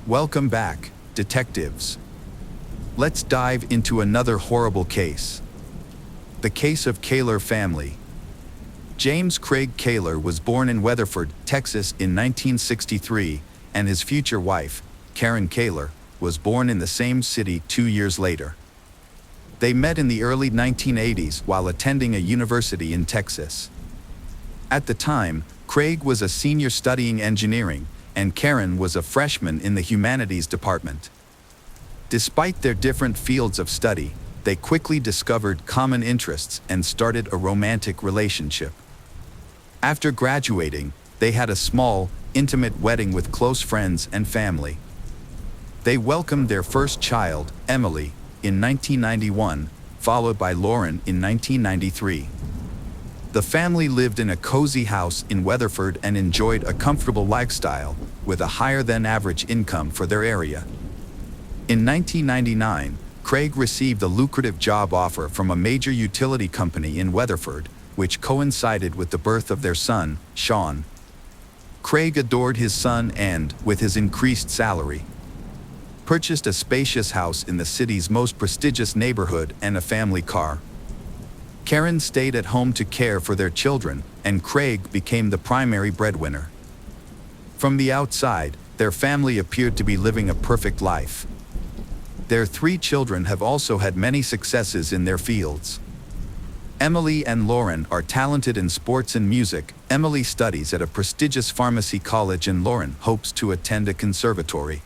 Welcome back, detectives. Let's dive into another horrible case. The case of Kaler family. James Craig Kaler was born in Weatherford, Texas in 1963, and his future wife, Karen Kaler, was born in the same city 2 years later. They met in the early 1980s while attending a university in Texas. At the time, Craig was a senior studying engineering, and Karen was a freshman in the humanities department. Despite their different fields of study, they quickly discovered common interests and started a romantic relationship. After graduating, they had a small, intimate wedding with close friends and family. They welcomed their first child, Emily, in 1991, followed by Lauren in 1993. The family lived in a cozy house in Weatherford and enjoyed a comfortable lifestyle, with a higher-than-average income for their area. In 1999, Craig received a lucrative job offer from a major utility company in Weatherford, which coincided with the birth of their son, Sean. Craig adored his son and, with his increased salary, purchased a spacious house in the city's most prestigious neighborhood and a family car. Karen stayed at home to care for their children, and Craig became the primary breadwinner. From the outside, their family appeared to be living a perfect life. Their 3 children have also had many successes in their fields. Emily and Lauren are talented in sports and music. Emily studies at a prestigious pharmacy college and Lauren hopes to attend a conservatory.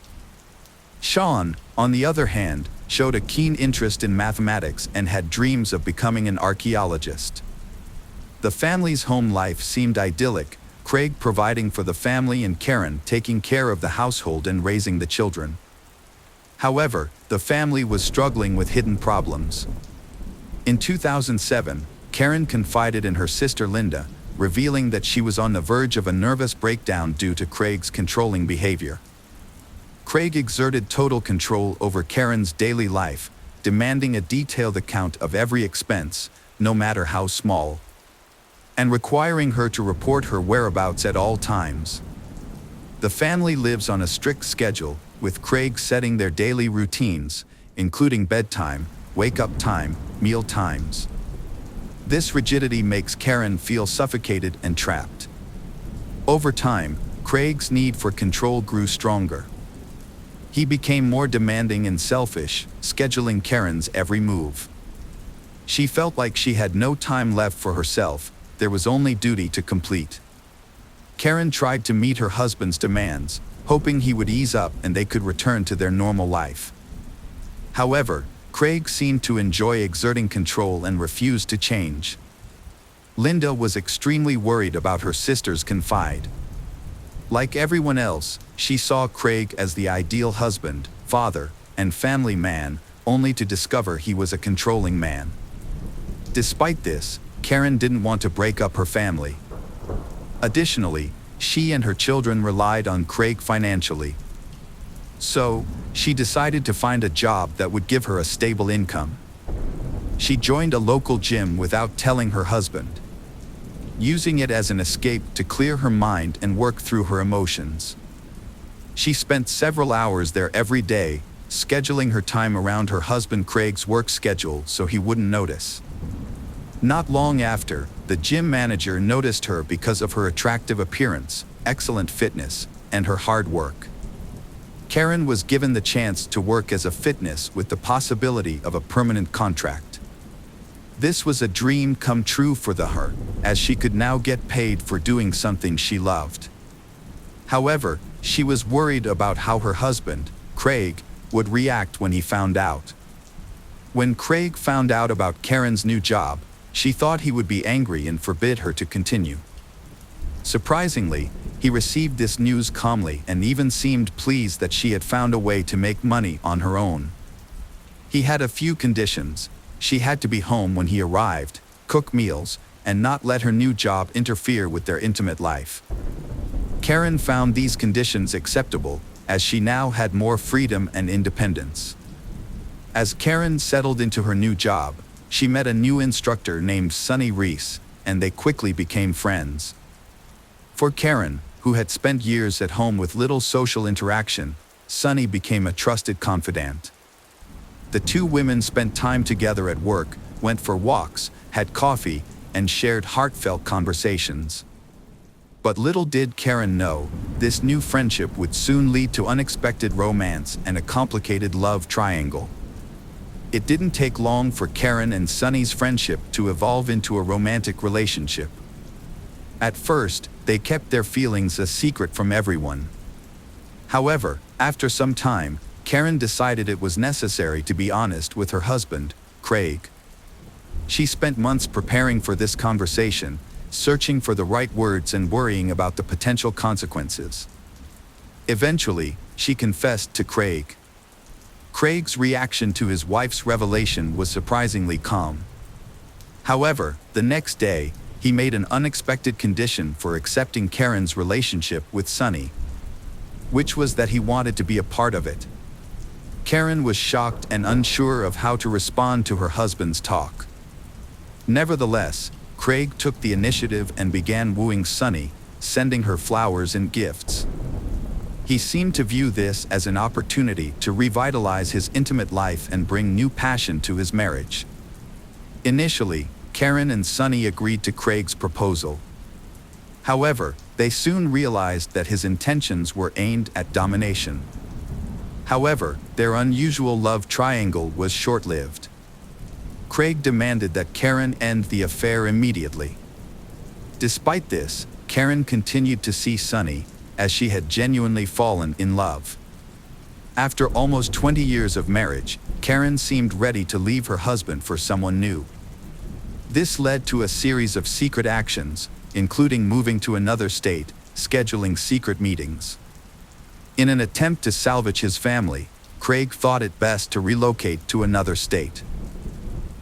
Sean, on the other hand, showed a keen interest in mathematics and had dreams of becoming an archaeologist. The family's home life seemed idyllic, Craig providing for the family and Karen taking care of the household and raising the children. However, the family was struggling with hidden problems. In 2007, Karen confided in her sister Linda, revealing that she was on the verge of a nervous breakdown due to Craig's controlling behavior. Craig exerted total control over Karen's daily life, demanding a detailed account of every expense, no matter how small, and requiring her to report her whereabouts at all times. The family lives on a strict schedule, with Craig setting their daily routines, including bedtime, wake-up time, meal times. This rigidity makes Karen feel suffocated and trapped. Over time, Craig's need for control grew stronger. He became more demanding and selfish, scheduling Karen's every move. She felt like she had no time left for herself, there was only duty to complete. Karen tried to meet her husband's demands, hoping he would ease up and they could return to their normal life. However, Craig seemed to enjoy exerting control and refused to change. Linda was extremely worried about her sister's confide. Like everyone else, she saw Craig as the ideal husband, father, and family man, only to discover he was a controlling man. Despite this, Karen didn't want to break up her family. Additionally, she and her children relied on Craig financially. So, she decided to find a job that would give her a stable income. She joined a local gym without telling her husband, using it as an escape to clear her mind and work through her emotions. She spent several hours there every day, scheduling her time around her husband Craig's work schedule so he wouldn't notice. Not long after, the gym manager noticed her because of her attractive appearance, excellent fitness, and her hard work. Karen was given the chance to work as a fitness with the possibility of a permanent contract. This was a dream come true for her, as she could now get paid for doing something she loved. However, she was worried about how her husband, Craig, would react when he found out. When Craig found out about Karen's new job, she thought he would be angry and forbid her to continue. Surprisingly, he received this news calmly and even seemed pleased that she had found a way to make money on her own. He had a few conditions. She had to be home when he arrived, cook meals, and not let her new job interfere with their intimate life. Karen found these conditions acceptable, as she now had more freedom and independence. As Karen settled into her new job, she met a new instructor named Sonny Reese, and they quickly became friends. For Karen, who had spent years at home with little social interaction, Sunny became a trusted confidant. The two women spent time together at work, went for walks, had coffee, and shared heartfelt conversations. But little did Karen know, this new friendship would soon lead to unexpected romance and a complicated love triangle. It didn't take long for Karen and Sunny's friendship to evolve into a romantic relationship. At first, they kept their feelings a secret from everyone. However, after some time, Karen decided it was necessary to be honest with her husband, Craig. She spent months preparing for this conversation, searching for the right words and worrying about the potential consequences. Eventually, she confessed to Craig. Craig's reaction to his wife's revelation was surprisingly calm. However, the next day, he made an unexpected condition for accepting Karen's relationship with Sunny, which was that he wanted to be a part of it. Karen was shocked and unsure of how to respond to her husband's talk. Nevertheless, Craig took the initiative and began wooing Sunny, sending her flowers and gifts. He seemed to view this as an opportunity to revitalize his intimate life and bring new passion to his marriage. Initially, Karen and Sunny agreed to Craig's proposal. However, they soon realized that his intentions were aimed at domination. However, their unusual love triangle was short-lived. Craig demanded that Karen end the affair immediately. Despite this, Karen continued to see Sunny, as she had genuinely fallen in love. After almost 20 years of marriage, Karen seemed ready to leave her husband for someone new. This led to a series of secret actions, including moving to another state, scheduling secret meetings. In an attempt to salvage his family, Craig thought it best to relocate to another state.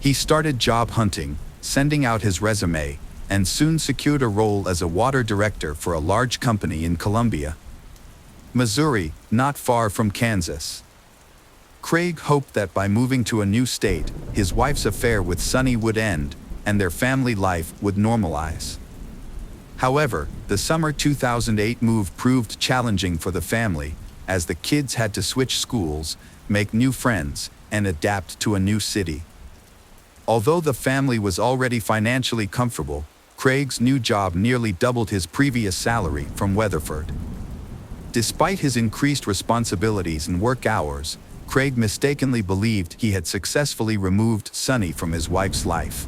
He started job hunting, sending out his resume, and soon secured a role as a water director for a large company in Columbia, Missouri, not far from Kansas. Craig hoped that by moving to a new state, his wife's affair with Sunny would end, and their family life would normalize. However, the summer 2008 move proved challenging for the family, as the kids had to switch schools, make new friends, and adapt to a new city. Although the family was already financially comfortable, Craig's new job nearly doubled his previous salary from Weatherford. Despite his increased responsibilities and work hours, Craig mistakenly believed he had successfully removed Sunny from his wife's life.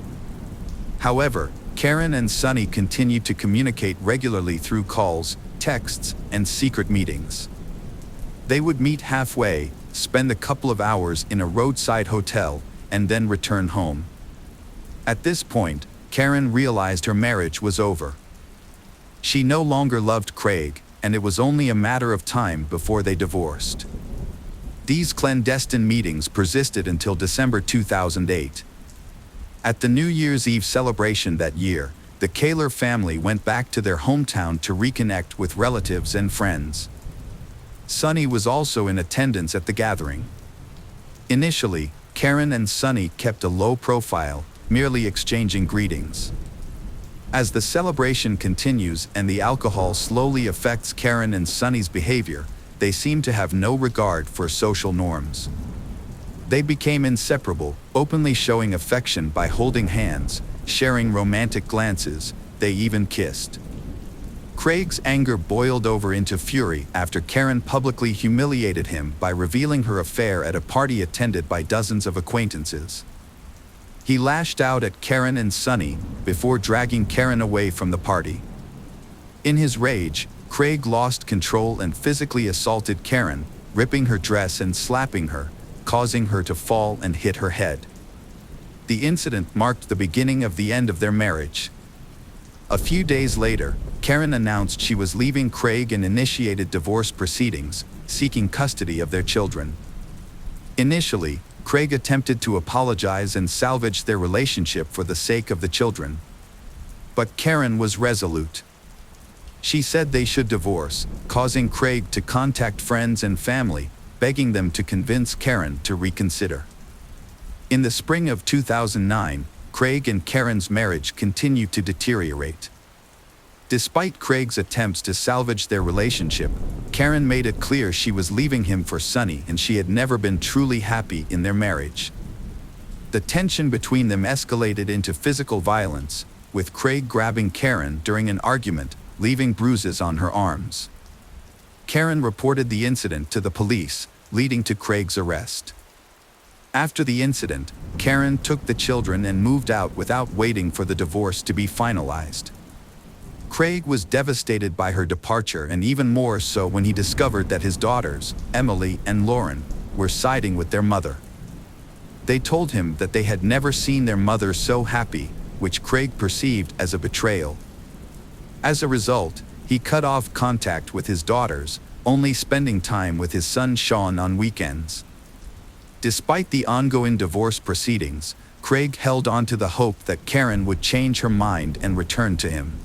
However, Karen and Sunny continued to communicate regularly through calls, texts, and secret meetings. They would meet halfway, spend a couple of hours in a roadside hotel, and then return home. At this point, Karen realized her marriage was over. She no longer loved Craig, and it was only a matter of time before they divorced. These clandestine meetings persisted until December 2008. At the New Year's Eve celebration that year, the Kaler family went back to their hometown to reconnect with relatives and friends. Sunny was also in attendance at the gathering. Initially, Karen and Sunny kept a low profile, merely exchanging greetings. As the celebration continues and the alcohol slowly affects Karen and Sunny's behavior, they seem to have no regard for social norms. They became inseparable, openly showing affection by holding hands, sharing romantic glances, they even kissed. Craig's anger boiled over into fury after Karen publicly humiliated him by revealing her affair at a party attended by dozens of acquaintances. He lashed out at Karen and Sunny before dragging Karen away from the party. In his rage, Craig lost control and physically assaulted Karen, ripping her dress and slapping her, causing her to fall and hit her head. The incident marked the beginning of the end of their marriage. A few days later, Karen announced she was leaving Craig and initiated divorce proceedings, seeking custody of their children. Initially, Craig attempted to apologize and salvage their relationship for the sake of the children. But Karen was resolute. She said they should divorce, causing Craig to contact friends and family, begging them to convince Karen to reconsider. In the spring of 2009, Craig and Karen's marriage continued to deteriorate. Despite Craig's attempts to salvage their relationship, Karen made it clear she was leaving him for Sonny and she had never been truly happy in their marriage. The tension between them escalated into physical violence, with Craig grabbing Karen during an argument, leaving bruises on her arms. Karen reported the incident to the police, leading to Craig's arrest. After the incident, Karen took the children and moved out without waiting for the divorce to be finalized. Craig was devastated by her departure, and even more so when he discovered that his daughters, Emily and Lauren, were siding with their mother. They told him that they had never seen their mother so happy, which Craig perceived as a betrayal. As a result, he cut off contact with his daughters, only spending time with his son Sean on weekends. Despite the ongoing divorce proceedings, Craig held on to the hope that Karen would change her mind and return to him.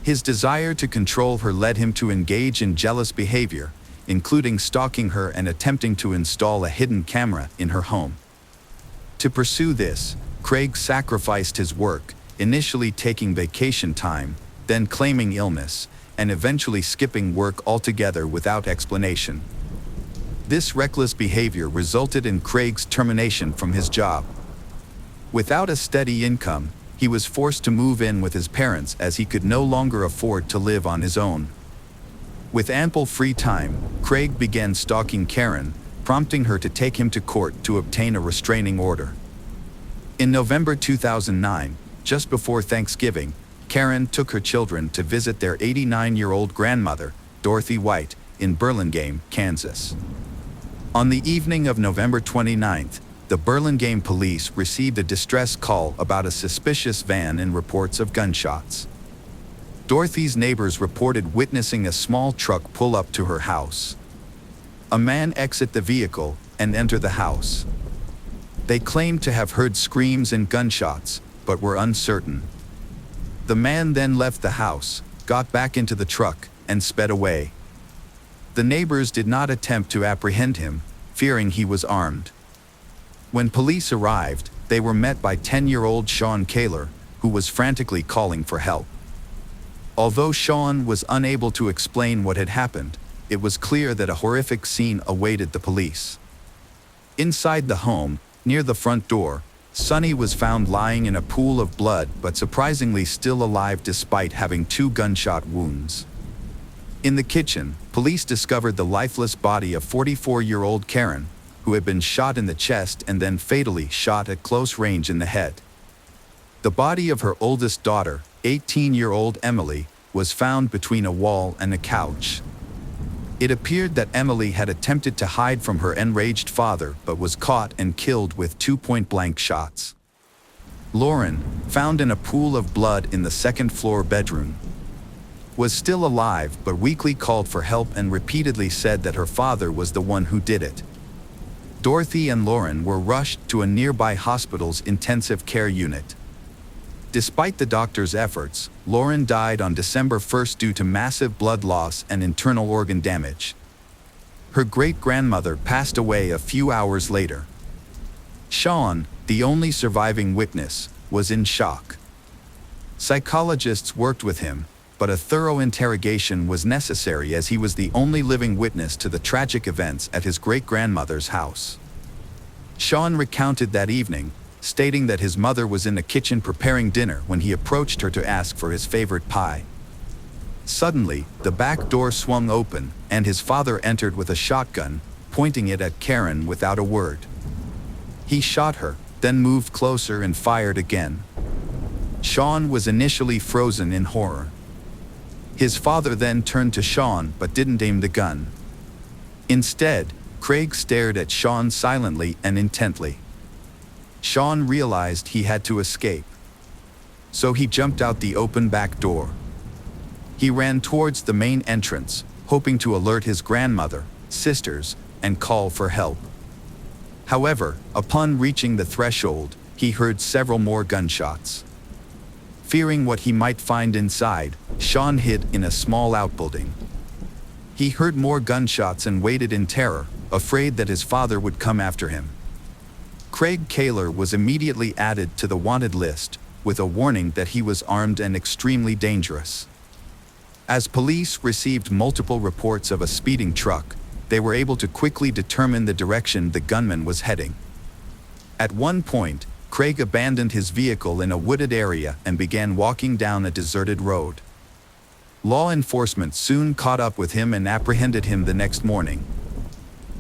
His desire to control her led him to engage in jealous behavior, including stalking her and attempting to install a hidden camera in her home. To pursue this, Craig sacrificed his work, initially taking vacation time, then claiming illness, and eventually skipping work altogether without explanation. This reckless behavior resulted in Craig's termination from his job. Without a steady income, he was forced to move in with his parents as he could no longer afford to live on his own. With ample free time, Craig began stalking Karen, prompting her to take him to court to obtain a restraining order. In November 2009, just before Thanksgiving, Karen took her children to visit their 89-year-old grandmother, Dorothy White, in Burlingame, Kansas. On the evening of November 29th, the Burlingame police received a distress call about a suspicious van and reports of gunshots. Dorothy's neighbors reported witnessing a small truck pull up to her house. A man exit the vehicle and enter the house. They claimed to have heard screams and gunshots, but were uncertain. The man then left the house, got back into the truck, and sped away. The neighbors did not attempt to apprehend him, fearing he was armed. When police arrived, they were met by 10-year-old Sean Kaler, who was frantically calling for help. Although Sean was unable to explain what had happened, it was clear that a horrific scene awaited the police. Inside the home, near the front door, Sonny was found lying in a pool of blood but surprisingly still alive despite having 2 gunshot wounds. In the kitchen, police discovered the lifeless body of 44-year-old Karen, who had been shot in the chest and then fatally shot at close range in the head. The body of her oldest daughter, 18-year-old Emily, was found between a wall and a couch. It appeared that Emily had attempted to hide from her enraged father but was caught and killed with 2 point-blank shots. Lauren, found in a pool of blood in the second-floor bedroom, was still alive but weakly called for help and repeatedly said that her father was the one who did it. Dorothy and Lauren were rushed to a nearby hospital's intensive care unit. Despite the doctor's efforts, Lauren died on December 1st due to massive blood loss and internal organ damage. Her great-grandmother passed away a few hours later. Sean, the only surviving witness, was in shock. Psychologists worked with him, but a thorough interrogation was necessary as he was the only living witness to the tragic events at his great-grandmother's house. Sean recounted that evening, stating that his mother was in the kitchen preparing dinner when he approached her to ask for his favorite pie. Suddenly, the back door swung open, and his father entered with a shotgun, pointing it at Karen without a word. He shot her, then moved closer and fired again. Sean was initially frozen in horror. His father then turned to Sean but didn't aim the gun. Instead, Craig stared at Sean silently and intently. Sean realized he had to escape. So he jumped out the open back door. He ran towards the main entrance, hoping to alert his grandmother, sisters, and call for help. However, upon reaching the threshold, he heard several more gunshots. Fearing what he might find inside, Sean hid in a small outbuilding. He heard more gunshots and waited in terror, afraid that his father would come after him. Craig Kaler was immediately added to the wanted list, with a warning that he was armed and extremely dangerous. As police received multiple reports of a speeding truck, they were able to quickly determine the direction the gunman was heading. At one point, Craig abandoned his vehicle in a wooded area and began walking down a deserted road. Law enforcement soon caught up with him and apprehended him the next morning.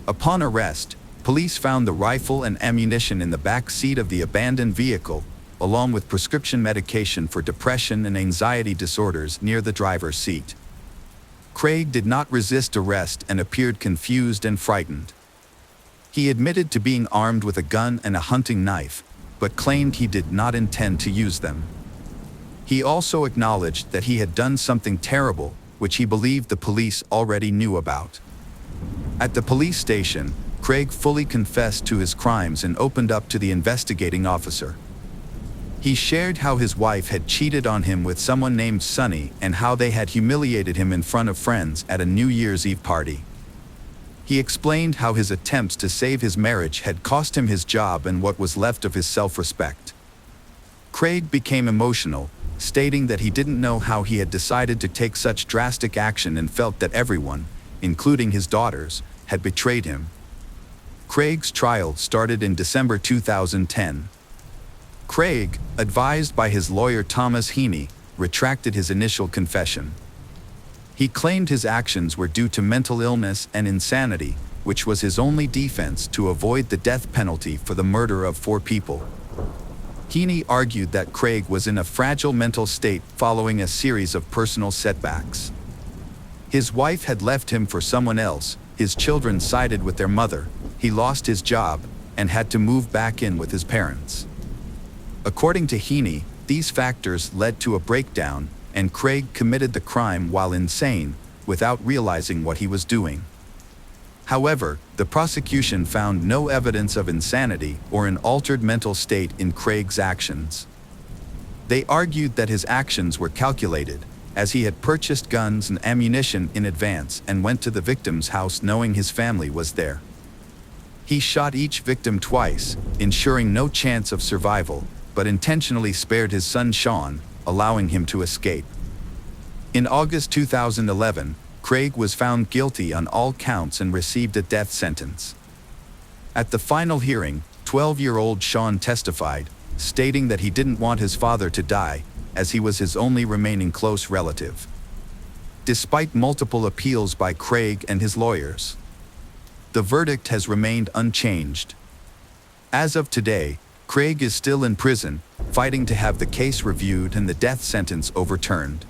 Upon arrest, police found the rifle and ammunition in the back seat of the abandoned vehicle, along with prescription medication for depression and anxiety disorders near the driver's seat. Craig did not resist arrest and appeared confused and frightened. He admitted to being armed with a gun and a hunting knife, but claimed he did not intend to use them. He also acknowledged that he had done something terrible, which he believed the police already knew about. At the police station, Craig fully confessed to his crimes and opened up to the investigating officer. He shared how his wife had cheated on him with someone named Sonny and how they had humiliated him in front of friends at a New Year's Eve party. He explained how his attempts to save his marriage had cost him his job and what was left of his self-respect. Craig became emotional, stating that he didn't know how he had decided to take such drastic action and felt that everyone, including his daughters, had betrayed him. Craig's trial started in December 2010. Craig, advised by his lawyer Thomas Heaney, retracted his initial confession. He claimed his actions were due to mental illness and insanity, which was his only defense to avoid the death penalty for the murder of 4 people. Heaney argued that Craig was in a fragile mental state following a series of personal setbacks. His wife had left him for someone else, his children sided with their mother, he lost his job, and had to move back in with his parents. According to Heaney, these factors led to a breakdown, and Craig committed the crime while insane, without realizing what he was doing. However, the prosecution found no evidence of insanity or an altered mental state in Craig's actions. They argued that his actions were calculated, as he had purchased guns and ammunition in advance and went to the victim's house knowing his family was there. He shot each victim twice, ensuring no chance of survival, but intentionally spared his son Sean, allowing him to escape. In August 2011, Craig was found guilty on all counts and received a death sentence. At the final hearing, 12-year-old Sean testified, stating that he didn't want his father to die, as he was his only remaining close relative. Despite multiple appeals by Craig and his lawyers, the verdict has remained unchanged. As of today, Craig is still in prison, fighting to have the case reviewed and the death sentence overturned.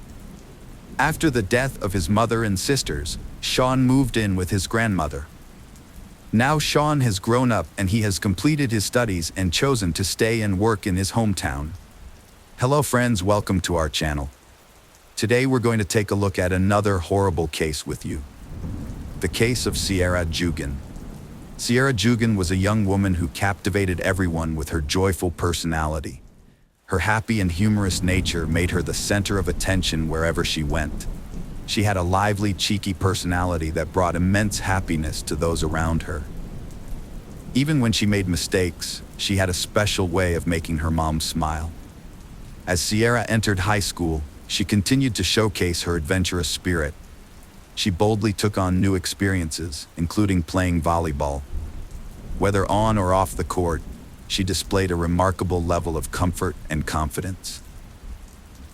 After the death of his mother and sisters, Sean moved in with his grandmother. Now Sean has grown up and he has completed his studies and chosen to stay and work in his hometown. Hello friends, welcome to our channel. Today we're going to take a look at another horrible case with you. The case of Sierra Jugan. Sierra Jugan was a young woman who captivated everyone with her joyful personality. Her happy and humorous nature made her the center of attention wherever she went. She had a lively, cheeky personality that brought immense happiness to those around her. Even when she made mistakes, she had a special way of making her mom smile. As Sierra entered high school, she continued to showcase her adventurous spirit. She boldly took on new experiences, including playing volleyball. Whether on or off the court, she displayed a remarkable level of comfort and confidence.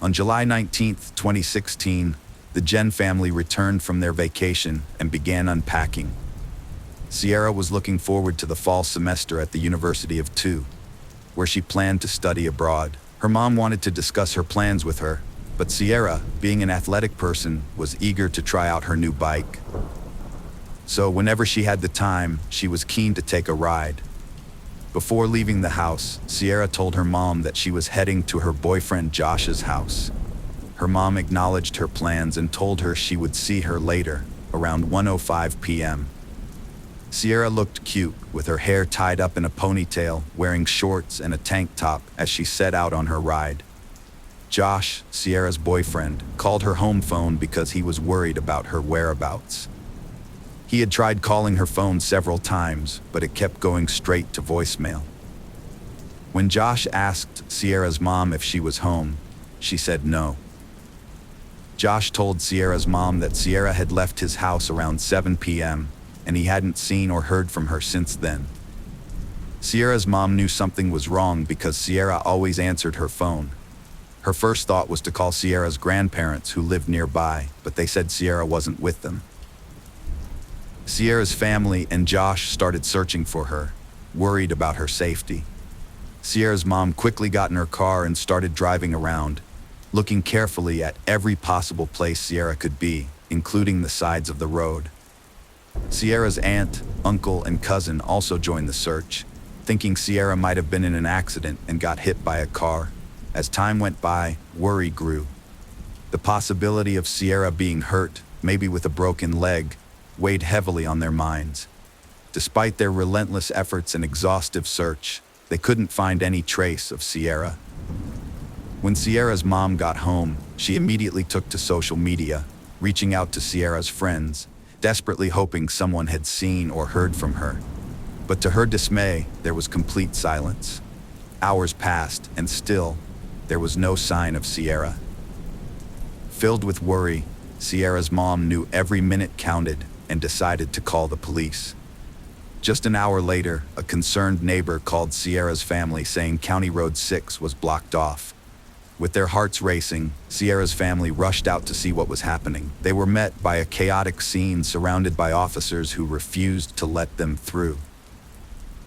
On July 19, 2016, the Jen family returned from their vacation and began unpacking. Sierra was looking forward to the fall semester at the University of Tu, where she planned to study abroad. Her mom wanted to discuss her plans with her, but Sierra, being an athletic person, was eager to try out her new bike. So whenever she had the time, she was keen to take a ride. Before leaving the house, Sierra told her mom that she was heading to her boyfriend Josh's house. Her mom acknowledged her plans and told her she would see her later, around 1:05 p.m. Sierra looked cute, with her hair tied up in a ponytail, wearing shorts and a tank top as she set out on her ride. Josh, Sierra's boyfriend, called her home phone because he was worried about her whereabouts. He had tried calling her phone several times, but it kept going straight to voicemail. When Josh asked Sierra's mom if she was home, she said no. Josh told Sierra's mom that Sierra had left his house around 7 p.m., and he hadn't seen or heard from her since then. Sierra's mom knew something was wrong because Sierra always answered her phone. Her first thought was to call Sierra's grandparents who lived nearby, but they said Sierra wasn't with them. Sierra's family and Josh started searching for her, worried about her safety. Sierra's mom quickly got in her car and started driving around, looking carefully at every possible place Sierra could be, including the sides of the road. Sierra's aunt, uncle, and cousin also joined the search, thinking Sierra might have been in an accident and got hit by a car. As time went by, worry grew. The possibility of Sierra being hurt, maybe with a broken leg, weighed heavily on their minds. Despite their relentless efforts and exhaustive search, they couldn't find any trace of Sierra. When Sierra's mom got home, she immediately took to social media, reaching out to Sierra's friends, desperately hoping someone had seen or heard from her. But to her dismay, there was complete silence. Hours passed, and still, there was no sign of Sierra. Filled with worry, Sierra's mom knew every minute counted and decided to call the police. Just an hour later, a concerned neighbor called Sierra's family saying County Road 6 was blocked off. With their hearts racing, Sierra's family rushed out to see what was happening. They were met by a chaotic scene surrounded by officers who refused to let them through.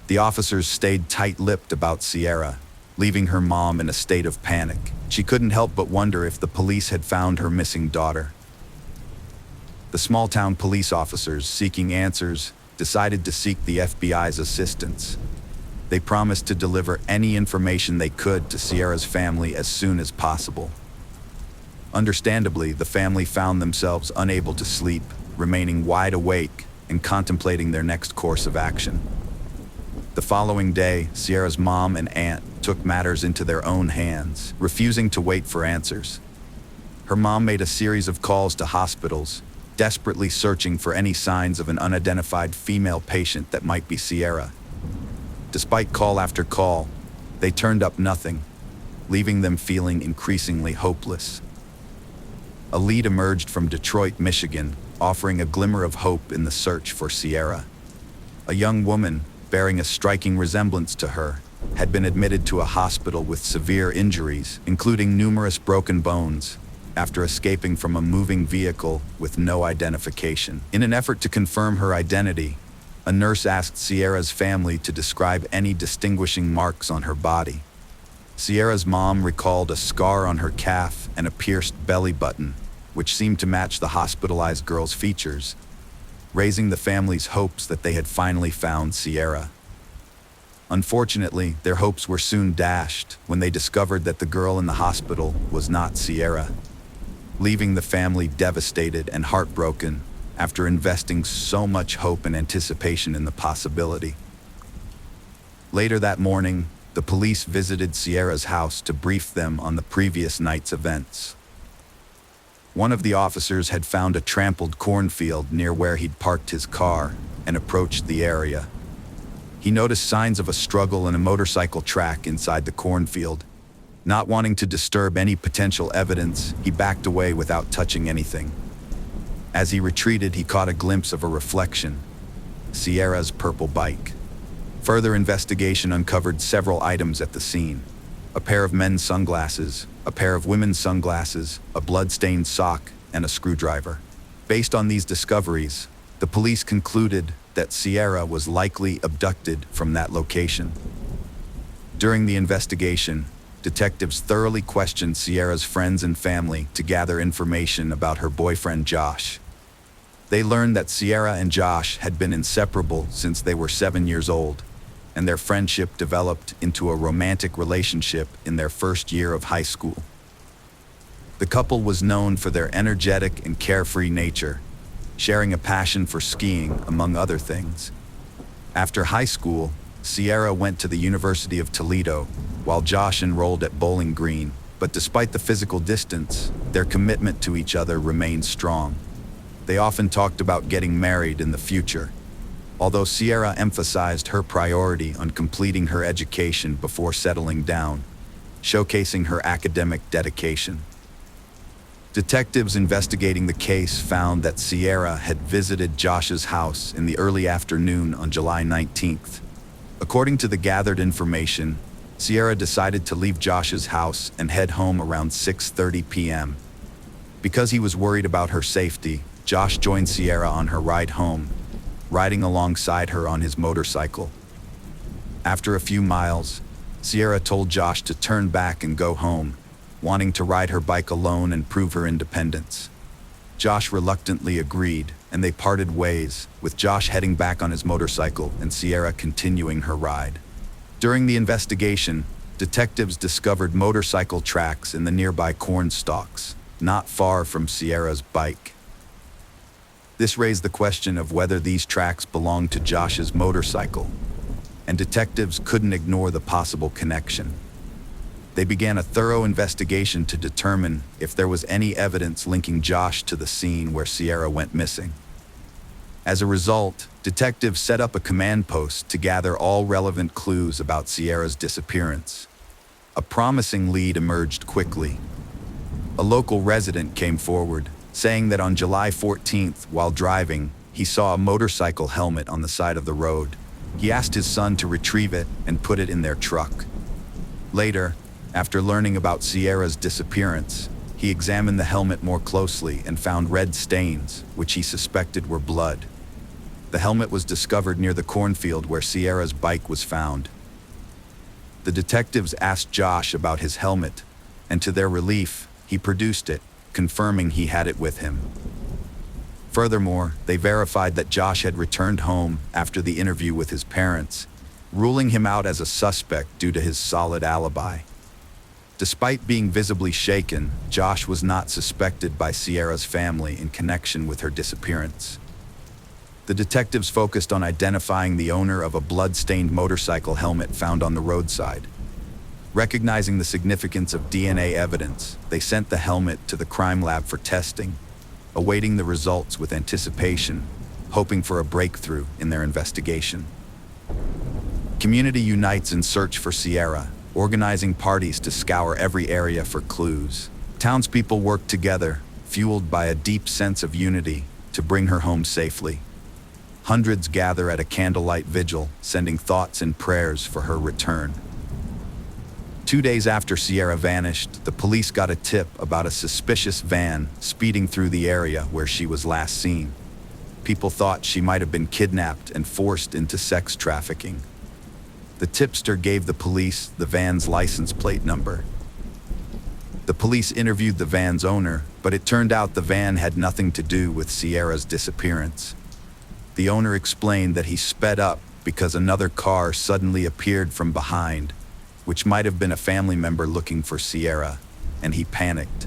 The officers stayed tight-lipped about Sierra, leaving her mom in a state of panic. She couldn't help but wonder if the police had found her missing daughter. The small-town police officers, seeking answers, decided to seek the FBI's assistance. They promised to deliver any information they could to Sierra's family as soon as possible. Understandably, the family found themselves unable to sleep, remaining wide awake and contemplating their next course of action. The following day, Sierra's mom and aunt took matters into their own hands, refusing to wait for answers. Her mom made a series of calls to hospitals, desperately searching for any signs of an unidentified female patient that might be Sierra. Despite call after call, they turned up nothing, leaving them feeling increasingly hopeless. A lead emerged from Detroit, Michigan, offering a glimmer of hope in the search for Sierra. A young woman, bearing a striking resemblance to her, had been admitted to a hospital with severe injuries, including numerous broken bones, after escaping from a moving vehicle with no identification. In an effort to confirm her identity, a nurse asked Sierra's family to describe any distinguishing marks on her body. Sierra's mom recalled a scar on her calf and a pierced belly button, which seemed to match the hospitalized girl's features, raising the family's hopes that they had finally found Sierra. Unfortunately, their hopes were soon dashed when they discovered that the girl in the hospital was not Sierra, leaving the family devastated and heartbroken after investing so much hope and anticipation in the possibility. Later that morning, the police visited Sierra's house to brief them on the previous night's events. One of the officers had found a trampled cornfield near where he'd parked his car and approached the area. He noticed signs of a struggle and a motorcycle track inside the cornfield. Not wanting to disturb any potential evidence, he backed away without touching anything. As he retreated, he caught a glimpse of a reflection, Sierra's purple bike. Further investigation uncovered several items at the scene: a pair of men's sunglasses, a pair of women's sunglasses, a blood-stained sock, and a screwdriver. Based on these discoveries, the police concluded that Sierra was likely abducted from that location. During the investigation, detectives thoroughly questioned Sierra's friends and family to gather information about her boyfriend Josh. They learned that Sierra and Josh had been inseparable since they were 7 years old, and their friendship developed into a romantic relationship in their first year of high school. The couple was known for their energetic and carefree nature, sharing a passion for skiing, among other things. After high school, Sierra went to the University of Toledo, while Josh enrolled at Bowling Green, but despite the physical distance, their commitment to each other remained strong. They often talked about getting married in the future, although Sierra emphasized her priority on completing her education before settling down, showcasing her academic dedication. Detectives investigating the case found that Sierra had visited Josh's house in the early afternoon on July 19th. According to the gathered information, Sierra decided to leave Josh's house and head home around 6:30 p.m. Because he was worried about her safety, Josh joined Sierra on her ride home, riding alongside her on his motorcycle. After a few miles, Sierra told Josh to turn back and go home, wanting to ride her bike alone and prove her independence. Josh reluctantly agreed, and they parted ways, with Josh heading back on his motorcycle and Sierra continuing her ride. During the investigation, detectives discovered motorcycle tracks in the nearby corn stalks, not far from Sierra's bike. This raised the question of whether these tracks belonged to Josh's motorcycle, and detectives couldn't ignore the possible connection. They began a thorough investigation to determine if there was any evidence linking Josh to the scene where Sierra went missing. As a result, detectives set up a command post to gather all relevant clues about Sierra's disappearance. A promising lead emerged quickly. A local resident came forward, saying that on July 14th, while driving, he saw a motorcycle helmet on the side of the road. He asked his son to retrieve it and put it in their truck. Later, after learning about Sierra's disappearance, he examined the helmet more closely and found red stains, which he suspected were blood. The helmet was discovered near the cornfield where Sierra's bike was found. The detectives asked Josh about his helmet, and to their relief, he produced it, confirming he had it with him. Furthermore, they verified that Josh had returned home after the interview with his parents, ruling him out as a suspect due to his solid alibi. Despite being visibly shaken, Josh was not suspected by Sierra's family in connection with her disappearance. The detectives focused on identifying the owner of a blood-stained motorcycle helmet found on the roadside. Recognizing the significance of DNA evidence, they sent the helmet to the crime lab for testing, awaiting the results with anticipation, hoping for a breakthrough in their investigation. Community unites in search for Sierra, organizing parties to scour every area for clues. Townspeople work together, fueled by a deep sense of unity, to bring her home safely. Hundreds gather at a candlelight vigil, sending thoughts and prayers for her return. 2 days after Sierra vanished, the police got a tip about a suspicious van speeding through the area where she was last seen. People thought she might have been kidnapped and forced into sex trafficking. The tipster gave the police the van's license plate number. The police interviewed the van's owner, but it turned out the van had nothing to do with Sierra's disappearance. The owner explained that he sped up because another car suddenly appeared from behind, which might have been a family member looking for Sierra, and he panicked.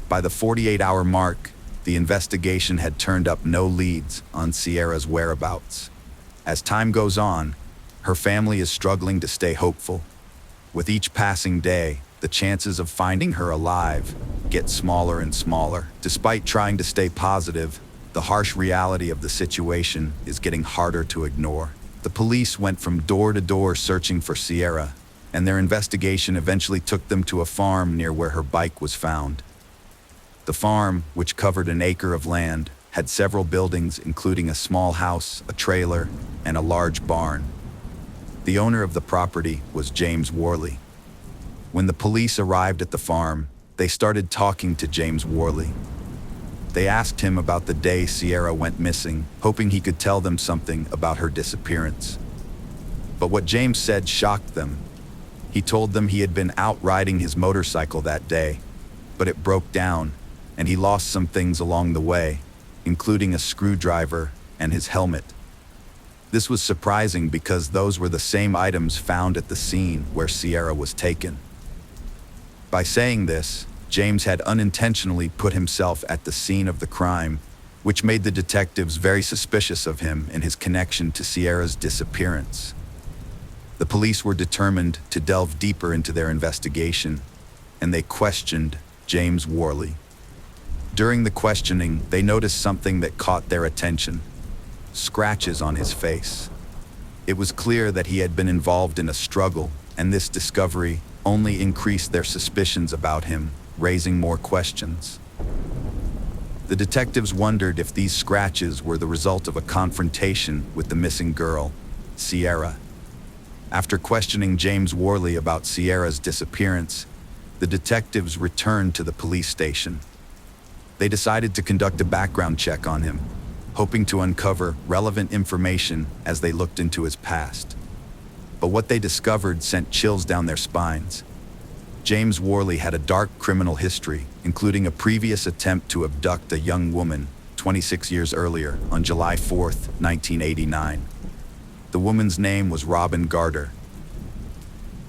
By the 48-hour mark, the investigation had turned up no leads on Sierra's whereabouts. As time goes on, her family is struggling to stay hopeful. With each passing day, the chances of finding her alive get smaller and smaller. Despite trying to stay positive, the harsh reality of the situation is getting harder to ignore. The police went from door to door searching for Sierra, and their investigation eventually took them to a farm near where her bike was found. The farm, which covered an acre of land, had several buildings including a small house, a trailer, and a large barn. The owner of the property was James Worley. When the police arrived at the farm, they started talking to James Worley. They asked him about the day Sierra went missing, hoping he could tell them something about her disappearance. But what James said shocked them. He told them he had been out riding his motorcycle that day, but it broke down, and he lost some things along the way, including a screwdriver and his helmet. This was surprising because those were the same items found at the scene where Sierra was taken. By saying this, James had unintentionally put himself at the scene of the crime, which made the detectives very suspicious of him and his connection to Sierra's disappearance. The police were determined to delve deeper into their investigation, and they questioned James Worley. During the questioning, they noticed something that caught their attention: scratches on his face. It was clear that he had been involved in a struggle, and this discovery only increased their suspicions about him, raising more questions. The detectives wondered if these scratches were the result of a confrontation with the missing girl, Sierra. After questioning James Worley about Sierra's disappearance, the detectives returned to the police station. They decided to conduct a background check on him, hoping to uncover relevant information as they looked into his past. But what they discovered sent chills down their spines. James Worley had a dark criminal history, including a previous attempt to abduct a young woman 26 years earlier on July 4, 1989. The woman's name was Robin Garter.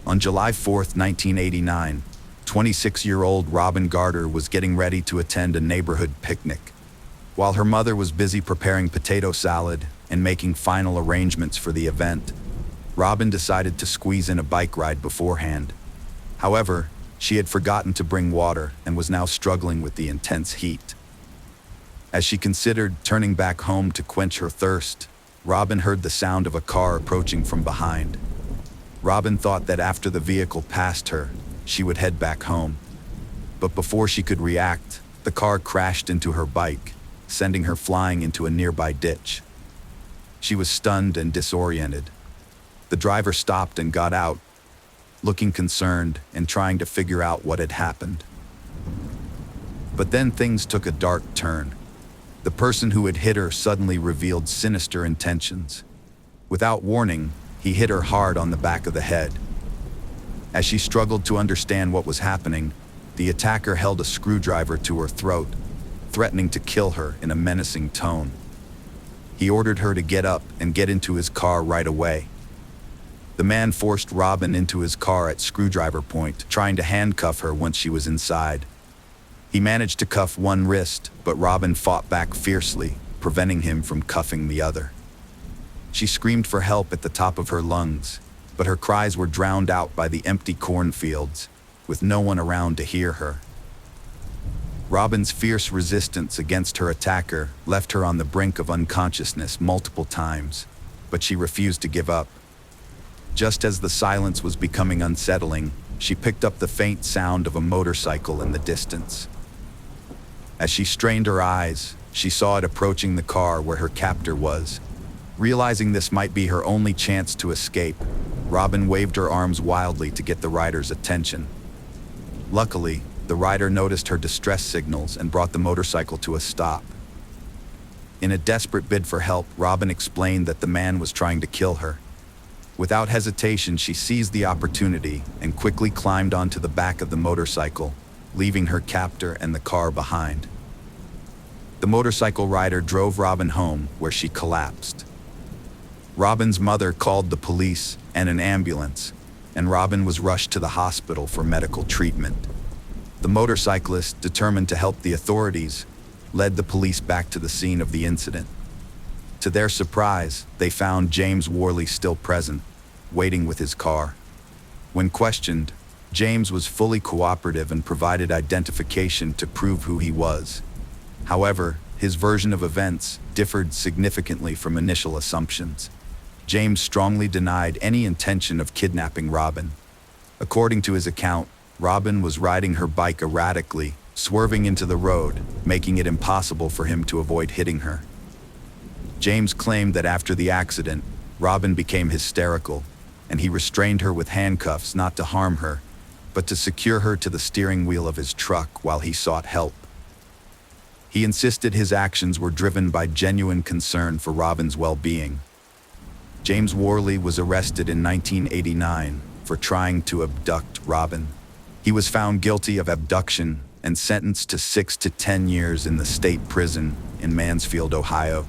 On July 4, 1989, 26-year-old Robin Garter was getting ready to attend a neighborhood picnic. While her mother was busy preparing potato salad and making final arrangements for the event, Robin decided to squeeze in a bike ride beforehand. However, she had forgotten to bring water and was now struggling with the intense heat. As she considered turning back home to quench her thirst, Robin heard the sound of a car approaching from behind. Robin thought that after the vehicle passed her, she would head back home. But before she could react, the car crashed into her bike, sending her flying into a nearby ditch. She was stunned and disoriented. The driver stopped and got out, looking concerned and trying to figure out what had happened. But then things took a dark turn. The person who had hit her suddenly revealed sinister intentions. Without warning, he hit her hard on the back of the head. As she struggled to understand what was happening, the attacker held a screwdriver to her throat, threatening to kill her in a menacing tone. He ordered her to get up and get into his car right away. The man forced Robin into his car at screwdriver point, trying to handcuff her once she was inside. He managed to cuff one wrist, but Robin fought back fiercely, preventing him from cuffing the other. She screamed for help at the top of her lungs, but her cries were drowned out by the empty cornfields, with no one around to hear her. Robin's fierce resistance against her attacker left her on the brink of unconsciousness multiple times, but she refused to give up. Just as the silence was becoming unsettling, she picked up the faint sound of a motorcycle in the distance. As she strained her eyes, she saw it approaching the car where her captor was. Realizing this might be her only chance to escape, Robin waved her arms wildly to get the rider's attention. Luckily, the rider noticed her distress signals and brought the motorcycle to a stop. In a desperate bid for help, Robin explained that the man was trying to kill her. Without hesitation, she seized the opportunity and quickly climbed onto the back of the motorcycle, leaving her captor and the car behind. The motorcycle rider drove Robin home, where she collapsed. Robin's mother called the police and an ambulance, and Robin was rushed to the hospital for medical treatment. The motorcyclist, determined to help the authorities, led the police back to the scene of the incident. To their surprise, they found James Worley still present, waiting with his car. When questioned, James was fully cooperative and provided identification to prove who he was. However, his version of events differed significantly from initial assumptions. James strongly denied any intention of kidnapping Robin. According to his account, Robin was riding her bike erratically, swerving into the road, making it impossible for him to avoid hitting her. James claimed that after the accident, Robin became hysterical, and he restrained her with handcuffs not to harm her, but to secure her to the steering wheel of his truck while he sought help. He insisted his actions were driven by genuine concern for Robin's well-being. James Worley was arrested in 1989 for trying to abduct Robin. He was found guilty of abduction and sentenced to 6 to 10 years in the state prison in Mansfield, Ohio.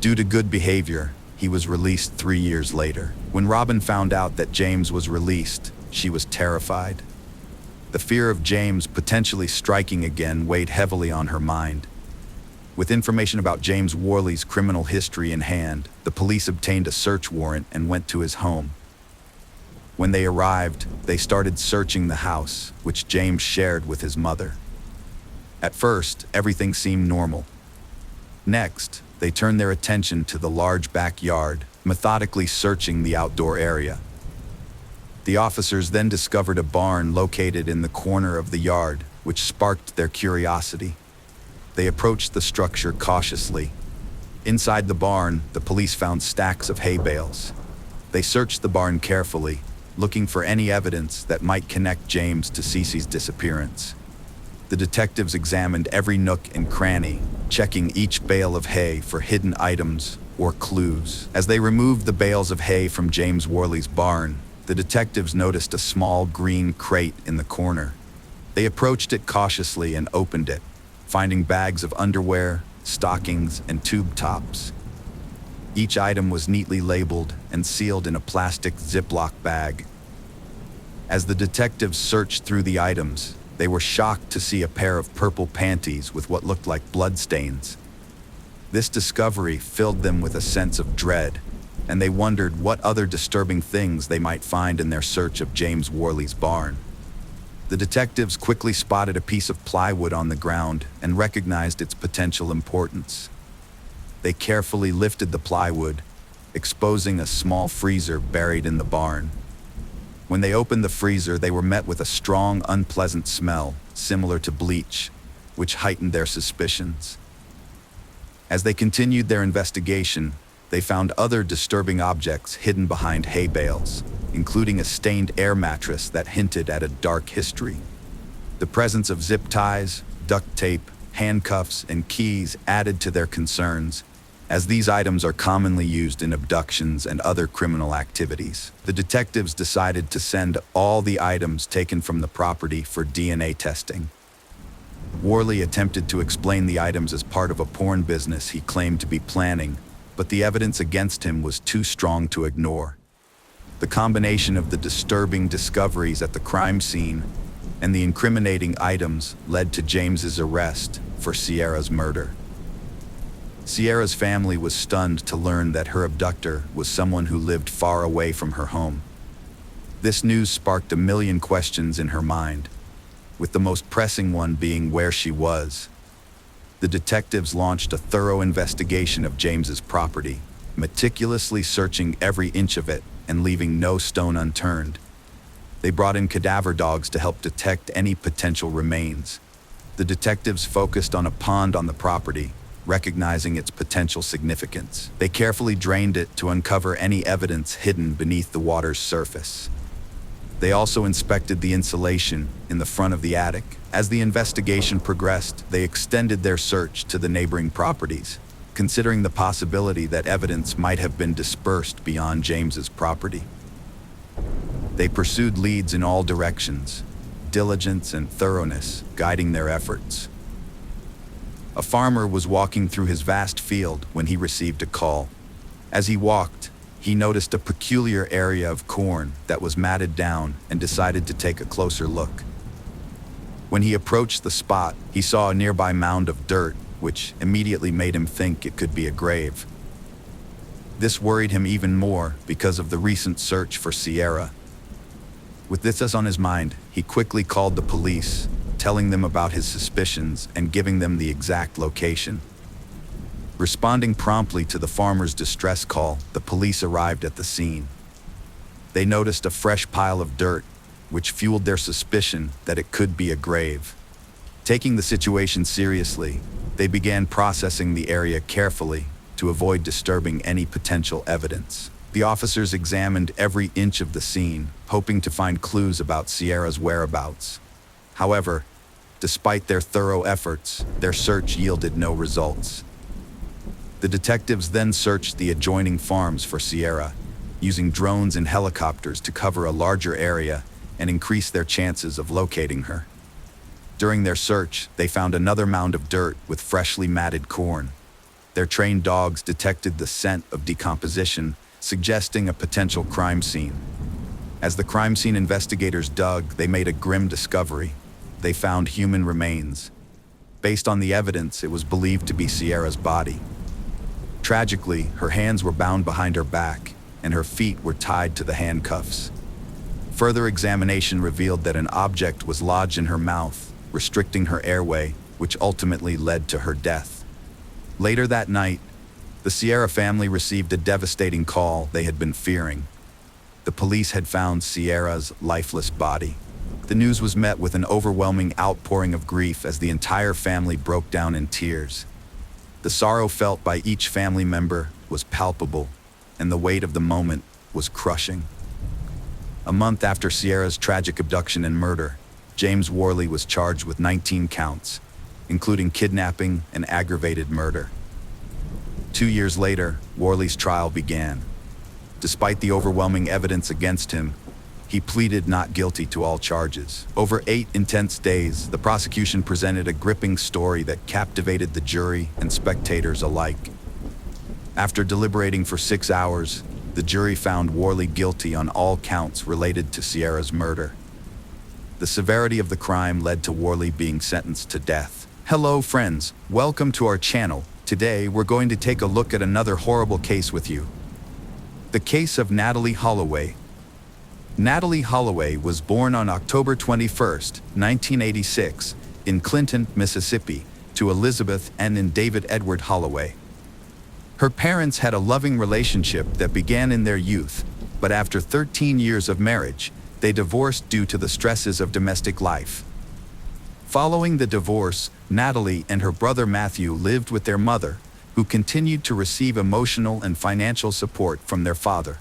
Due to good behavior, he was released 3 years later. When Robin found out that James was released, she was terrified. The fear of James potentially striking again weighed heavily on her mind. With information about James Worley's criminal history in hand, the police obtained a search warrant and went to his home. When they arrived, they started searching the house, which James shared with his mother. At first, everything seemed normal. Next, they turned their attention to the large backyard, methodically searching the outdoor area. The officers then discovered a barn located in the corner of the yard, which sparked their curiosity. They approached the structure cautiously. Inside the barn, the police found stacks of hay bales. They searched the barn carefully, looking for any evidence that might connect James to Cece's disappearance. The detectives examined every nook and cranny, checking each bale of hay for hidden items or clues. As they removed the bales of hay from James Worley's barn, the detectives noticed a small green crate in the corner. They approached it cautiously and opened it, finding bags of underwear, stockings, and tube tops. Each item was neatly labeled and sealed in a plastic Ziploc bag. As the detectives searched through the items, they were shocked to see a pair of purple panties with what looked like bloodstains. This discovery filled them with a sense of dread, and they wondered what other disturbing things they might find in their search of James Worley's barn. The detectives quickly spotted a piece of plywood on the ground and recognized its potential importance. They carefully lifted the plywood, exposing a small freezer buried in the barn. When they opened the freezer, they were met with a strong, unpleasant smell, similar to bleach, which heightened their suspicions. As they continued their investigation, they found other disturbing objects hidden behind hay bales, including a stained air mattress that hinted at a dark history. The presence of zip ties, duct tape, handcuffs, and keys added to their concerns, as these items are commonly used in abductions and other criminal activities. The detectives decided to send all the items taken from the property for DNA testing. Worley attempted to explain the items as part of a porn business he claimed to be planning, but the evidence against him was too strong to ignore. The combination of the disturbing discoveries at the crime scene and the incriminating items led to James's arrest for Sierra's murder. Sierra's family was stunned to learn that her abductor was someone who lived far away from her home. This news sparked a million questions in her mind, with the most pressing one being where she was. The detectives launched a thorough investigation of James's property, meticulously searching every inch of it and leaving no stone unturned. They brought in cadaver dogs to help detect any potential remains. The detectives focused on a pond on the property, recognizing its potential significance. They carefully drained it to uncover any evidence hidden beneath the water's surface. They also inspected the insulation in the front of the attic. As the investigation progressed, they extended their search to the neighboring properties, considering the possibility that evidence might have been dispersed beyond James's property. They pursued leads in all directions, diligence and thoroughness guiding their efforts. A farmer was walking through his vast field when he received a call. As he walked, he noticed a peculiar area of corn that was matted down and decided to take a closer look. When he approached the spot, he saw a nearby mound of dirt, which immediately made him think it could be a grave. This worried him even more because of the recent search for Sierra. With this on his mind, he quickly called the police, telling them about his suspicions and giving them the exact location. Responding promptly to the farmer's distress call, the police arrived at the scene. They noticed a fresh pile of dirt, which fueled their suspicion that it could be a grave. Taking the situation seriously, they began processing the area carefully to avoid disturbing any potential evidence. The officers examined every inch of the scene, hoping to find clues about Sierra's whereabouts. However, despite their thorough efforts, their search yielded no results. The detectives then searched the adjoining farms for Sierra, using drones and helicopters to cover a larger area and increase their chances of locating her. During their search, they found another mound of dirt with freshly matted corn. Their trained dogs detected the scent of decomposition, suggesting a potential crime scene. As the crime scene investigators dug, they made a grim discovery. They found human remains. Based on the evidence, it was believed to be Sierra's body. Tragically, her hands were bound behind her back, and her feet were tied to the handcuffs. Further examination revealed that an object was lodged in her mouth, restricting her airway, which ultimately led to her death. Later that night, the Sierra family received a devastating call they had been fearing. The police had found Sierra's lifeless body. The news was met with an overwhelming outpouring of grief as the entire family broke down in tears. The sorrow felt by each family member was palpable, and the weight of the moment was crushing. A month after Sierra's tragic abduction and murder, James Worley was charged with 19 counts, including kidnapping and aggravated murder. 2 years later, Worley's trial began. Despite the overwhelming evidence against him, he pleaded not guilty to all charges. Over 8 intense days, the prosecution presented a gripping story that captivated the jury and spectators alike. After deliberating for 6 hours, the jury found Worley guilty on all counts related to Sierra's murder. The severity of the crime led to Worley being sentenced to death. Hello friends, welcome to our channel. Today we're going to take a look at another horrible case with you. The case of Natalee Holloway. Natalee Holloway was born on October 21, 1986, in Clinton, Mississippi, to Elizabeth and David Edward Holloway. Her parents had a loving relationship that began in their youth, but after 13 years of marriage, they divorced due to the stresses of domestic life. Following the divorce, Natalee and her brother Matthew lived with their mother, who continued to receive emotional and financial support from their father.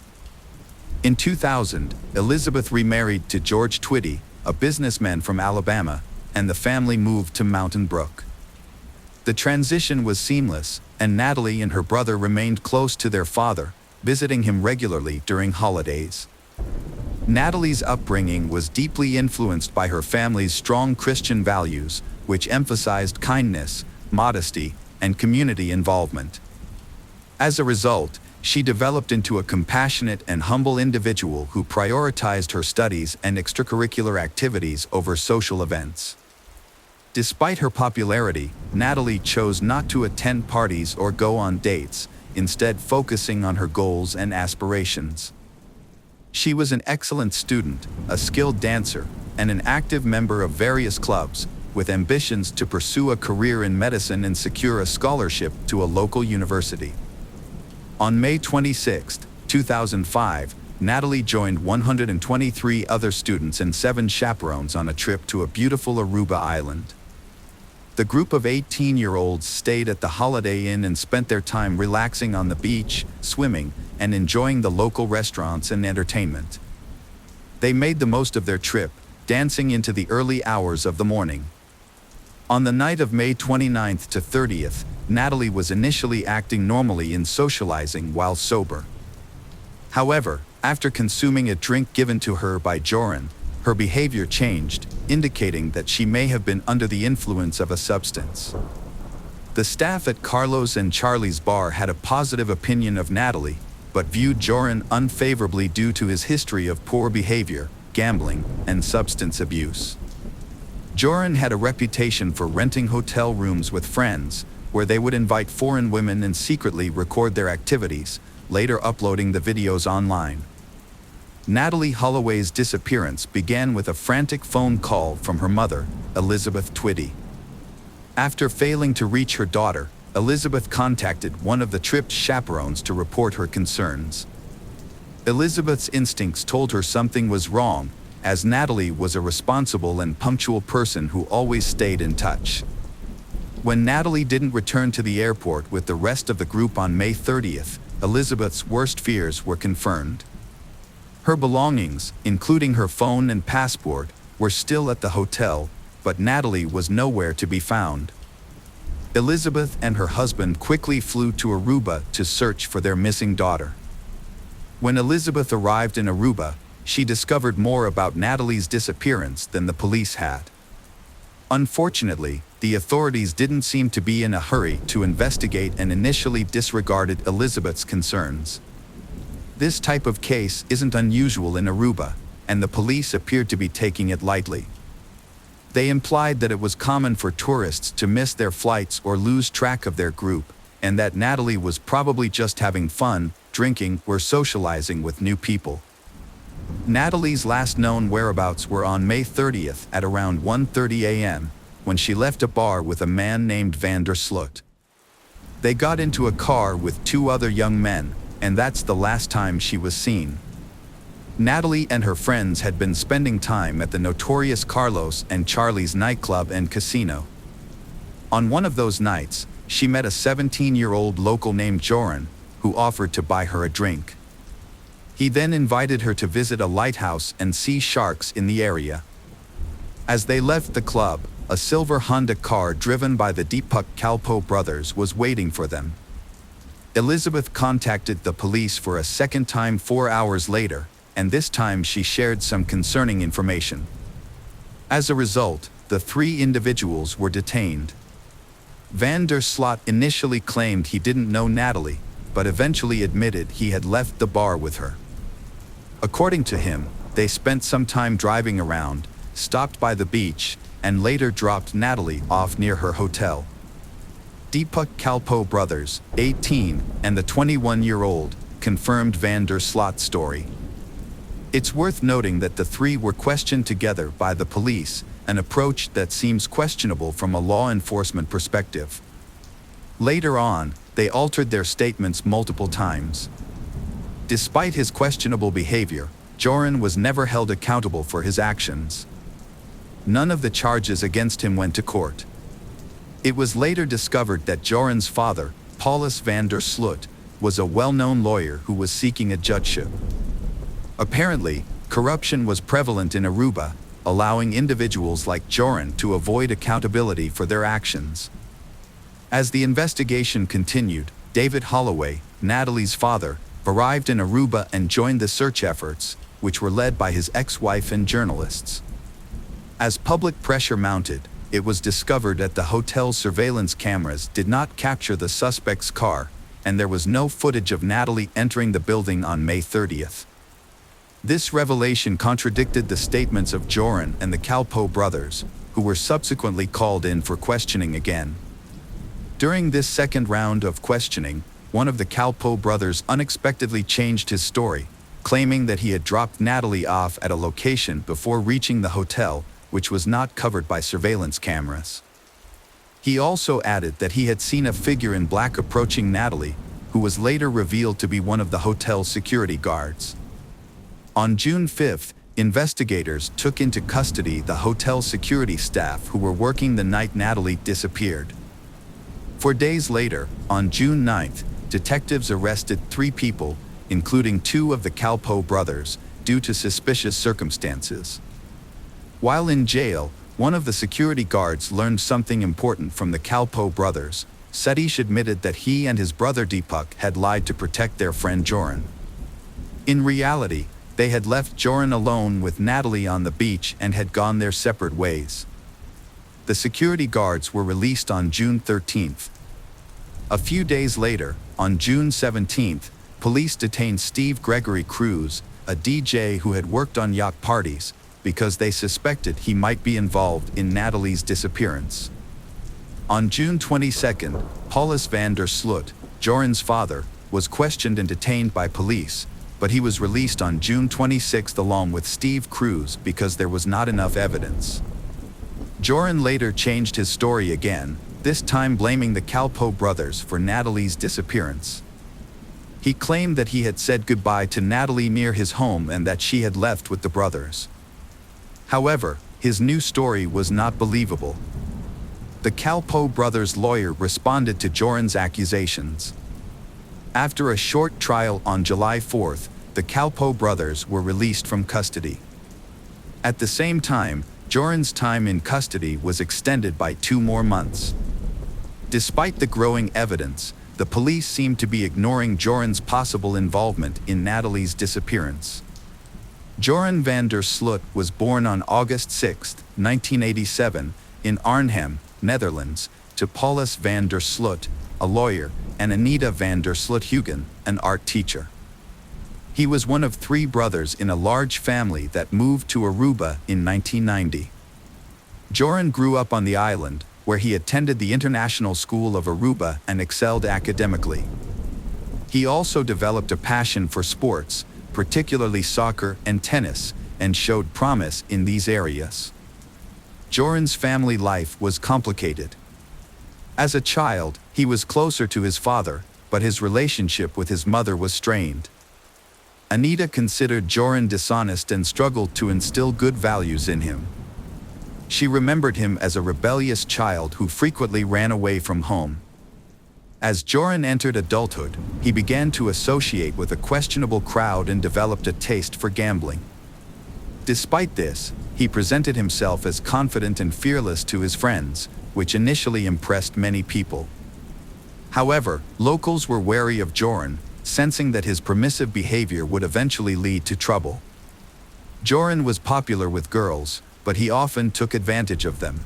In 2000, Elizabeth remarried to George Twitty, a businessman from Alabama, and the family moved to Mountain Brook. The transition was seamless, and Natalee and her brother remained close to their father, visiting him regularly during holidays. Natalee's upbringing was deeply influenced by her family's strong Christian values, which emphasized kindness, modesty, and community involvement. As a result, she developed into a compassionate and humble individual who prioritized her studies and extracurricular activities over social events. Despite her popularity, Natalee chose not to attend parties or go on dates, instead focusing on her goals and aspirations. She was an excellent student, a skilled dancer, and an active member of various clubs, with ambitions to pursue a career in medicine and secure a scholarship to a local university. On May 26, 2005, Natalee joined 123 other students and 7 chaperones on a trip to a beautiful Aruba island. The group of 18-year-olds stayed at the Holiday Inn and spent their time relaxing on the beach, swimming, and enjoying the local restaurants and entertainment. They made the most of their trip, dancing into the early hours of the morning. On the night of May 29th to 30th, Natalee was initially acting normally in socializing while sober. However, after consuming a drink given to her by Joran, her behavior changed, indicating that she may have been under the influence of a substance. The staff at Carlos and Charlie's bar had a positive opinion of Natalee, but viewed Joran unfavorably due to his history of poor behavior, gambling, and substance abuse. Joran had a reputation for renting hotel rooms with friends, where they would invite foreign women and secretly record their activities, later uploading the videos online. Natalee Holloway's disappearance began with a frantic phone call from her mother, Elizabeth Twitty. After failing to reach her daughter, Elizabeth contacted one of the trip's chaperones to report her concerns. Elizabeth's instincts told her something was wrong, as Natalee was a responsible and punctual person who always stayed in touch. When Natalee didn't return to the airport with the rest of the group on May 30th, Elizabeth's worst fears were confirmed. Her belongings, including her phone and passport, were still at the hotel, but Natalee was nowhere to be found. Elizabeth and her husband quickly flew to Aruba to search for their missing daughter. When Elizabeth arrived in Aruba, she discovered more about Natalee's disappearance than the police had. Unfortunately, the authorities didn't seem to be in a hurry to investigate and initially disregarded Elizabeth's concerns. This type of case isn't unusual in Aruba, and the police appeared to be taking it lightly. They implied that it was common for tourists to miss their flights or lose track of their group, and that Natalee was probably just having fun, drinking, or socializing with new people. Natalee's last known whereabouts were on May 30th at around 1:30 a.m., when she left a bar with a man named Van der Sloot. They got into a car with 2 other young men, and that's the last time she was seen. Natalie and her friends had been spending time at the notorious Carlos and Charlie's nightclub and casino. On one of those nights, she met a 17-year-old local named Joran, who offered to buy her a drink. He then invited her to visit a lighthouse and see sharks in the area. As they left the club, a silver Honda car driven by the Deepak Kalpoe brothers was waiting for them. Elizabeth contacted the police for a second time 4 hours later, and this time she shared some concerning information. As a result, the three individuals were detained. Van der Sloot initially claimed he didn't know Natalie, but eventually admitted he had left the bar with her. According to him, they spent some time driving around, stopped by the beach, and later dropped Natalie off near her hotel. Deepak Kalpoe brothers, 18, and the 21-year-old, confirmed Van der Sloot's story. It's worth noting that the three were questioned together by the police, an approach that seems questionable from a law enforcement perspective. Later on, they altered their statements multiple times. Despite his questionable behavior, Joran was never held accountable for his actions. None of the charges against him went to court. It was later discovered that Joran's father, Paulus van der Sloot, was a well-known lawyer who was seeking a judgeship. Apparently, corruption was prevalent in Aruba, allowing individuals like Joran to avoid accountability for their actions. As the investigation continued, David Holloway, Natalie's father, arrived in Aruba and joined the search efforts, which were led by his ex-wife and journalists. As public pressure mounted, it was discovered that the hotel's surveillance cameras did not capture the suspect's car, and there was no footage of Natalie entering the building on May 30th. This revelation contradicted the statements of Joran and the Kalpoe brothers, who were subsequently called in for questioning again. During this second round of questioning, one of the Kalpoe brothers unexpectedly changed his story, claiming that he had dropped Natalie off at a location before reaching the hotel, which was not covered by surveillance cameras. He also added that he had seen a figure in black approaching Natalie, who was later revealed to be one of the hotel's security guards. On June 5th, investigators took into custody the hotel security staff who were working the night Natalie disappeared. 4 days later, on June 9th, detectives arrested 3 people, including 2 of the Kalpoe brothers, due to suspicious circumstances. While in jail, one of the security guards learned something important from the Kalpoe brothers. Satish admitted that he and his brother Deepak had lied to protect their friend Joran. In reality, they had left Joran alone with Natalie on the beach and had gone their separate ways. The security guards were released on June 13th. A few days later, on June 17th, police detained Steve Gregory Cruz, a DJ who had worked on yacht parties, because they suspected he might be involved in Natalie's disappearance. On June 22nd, Paulus van der Sloot, Joran's father, was questioned and detained by police, but he was released on June 26th along with Steve Cruz because there was not enough evidence. Joran later changed his story again, this time blaming the Kalpoe brothers for Natalie's disappearance. He claimed that he had said goodbye to Natalie near his home and that she had left with the brothers. However, his new story was not believable. The Kalpoe brothers' lawyer responded to Joran's accusations. After a short trial on July 4th, the Kalpoe brothers were released from custody. At the same time, Joran's time in custody was extended by 2 more months. Despite the growing evidence, the police seemed to be ignoring Joran's possible involvement in Natalie's disappearance. Joran van der Sloot was born on August 6, 1987, in Arnhem, Netherlands, to Paulus van der Sloot, a lawyer, and Anita van der Sloot-Hugen, an art teacher. He was one of 3 brothers in a large family that moved to Aruba in 1990. Joran grew up on the island, where he attended the International School of Aruba and excelled academically. He also developed a passion for sports, particularly soccer and tennis, and showed promise in these areas. Joran's family life was complicated. As a child, he was closer to his father, but his relationship with his mother was strained. Anita considered Joran dishonest and struggled to instill good values in him. She remembered him as a rebellious child who frequently ran away from home. As Joran entered adulthood, he began to associate with a questionable crowd and developed a taste for gambling. Despite this, he presented himself as confident and fearless to his friends, which initially impressed many people. However, locals were wary of Joran, sensing that his permissive behavior would eventually lead to trouble. Joran was popular with girls, but he often took advantage of them.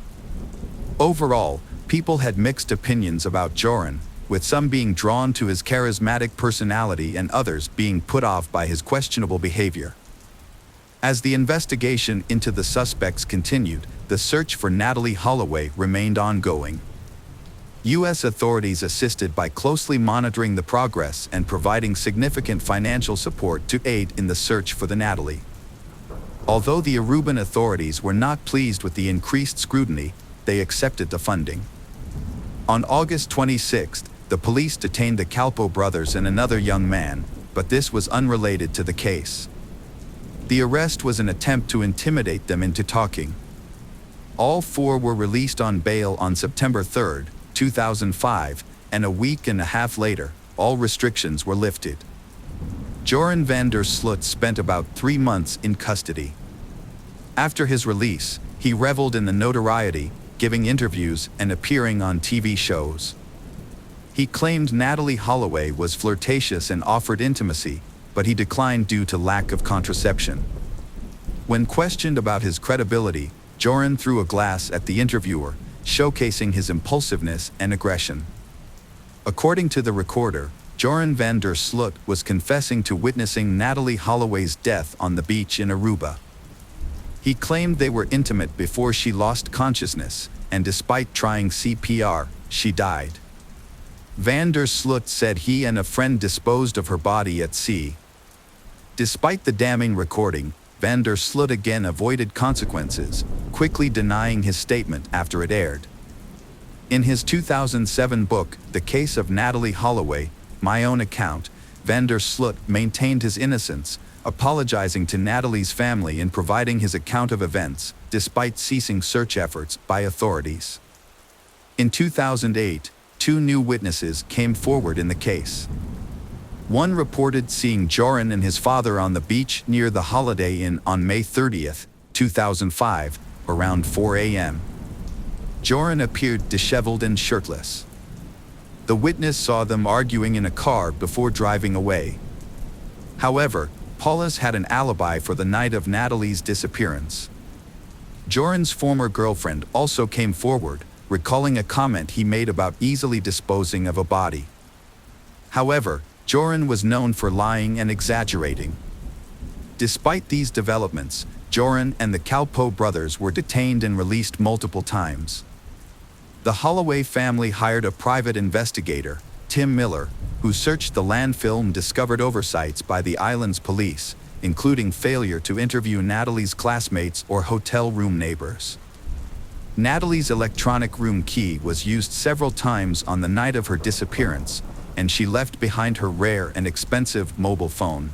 Overall, people had mixed opinions about Joran, with some being drawn to his charismatic personality and others being put off by his questionable behavior. As the investigation into the suspects continued, the search for Natalee Holloway remained ongoing. U.S. authorities assisted by closely monitoring the progress and providing significant financial support to aid in the search for the Natalee. Although the Aruban authorities were not pleased with the increased scrutiny, they accepted the funding. On August 26, the police detained the Calpo brothers and another young man, but this was unrelated to the case. The arrest was an attempt to intimidate them into talking. All four were released on bail on September 3, 2005, and a week and a half later, all restrictions were lifted. Joran van der Sloot spent about 3 months in custody. After his release, he reveled in the notoriety, giving interviews and appearing on TV shows. He claimed Natalee Holloway was flirtatious and offered intimacy, but he declined due to lack of contraception. When questioned about his credibility, Joran threw a glass at the interviewer, showcasing his impulsiveness and aggression. According to the recorder, Joran van der Sloot was confessing to witnessing Natalee Holloway's death on the beach in Aruba. He claimed they were intimate before she lost consciousness, and despite trying CPR, she died. Van der Sloot said he and a friend disposed of her body at sea. Despite the damning recording, Van der Sloot again avoided consequences, quickly denying his statement after it aired. In his 2007 book, The Case of Natalee Holloway, My Own Account, Van der Sloot maintained his innocence, apologizing to Natalee's family and providing his account of events, despite ceasing search efforts by authorities. In 2008, 2 new witnesses came forward in the case. One reported seeing Joran and his father on the beach near the Holiday Inn on May 30, 2005, around 4 a.m. Joran appeared disheveled and shirtless. The witness saw them arguing in a car before driving away. However, Paulus had an alibi for the night of Natalee's disappearance. Joran's former girlfriend also came forward, recalling a comment he made about easily disposing of a body. However, Joran was known for lying and exaggerating. Despite these developments, Joran and the Calpo brothers were detained and released multiple times. The Holloway family hired a private investigator, Tim Miller, who searched the landfill and discovered oversights by the island's police, including failure to interview Natalee's classmates or hotel room neighbors. Natalee's electronic room key was used several times on the night of her disappearance, and she left behind her rare and expensive mobile phone.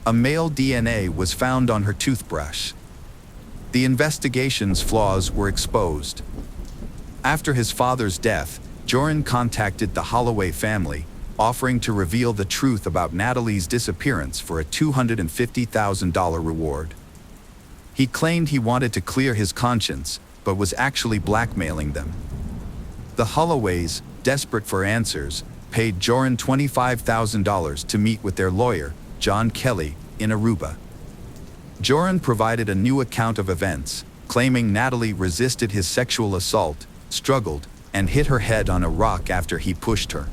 A male DNA was found on her toothbrush. The investigation's flaws were exposed. After his father's death, Joran contacted the Holloway family, offering to reveal the truth about Natalee's disappearance for a $250,000 reward. He claimed he wanted to clear his conscience, but was actually blackmailing them. The Holloways, desperate for answers, paid Joran $25,000 to meet with their lawyer, John Kelly, in Aruba. Joran provided a new account of events, claiming Natalee resisted his sexual assault, struggled, and hit her head on a rock after he pushed her.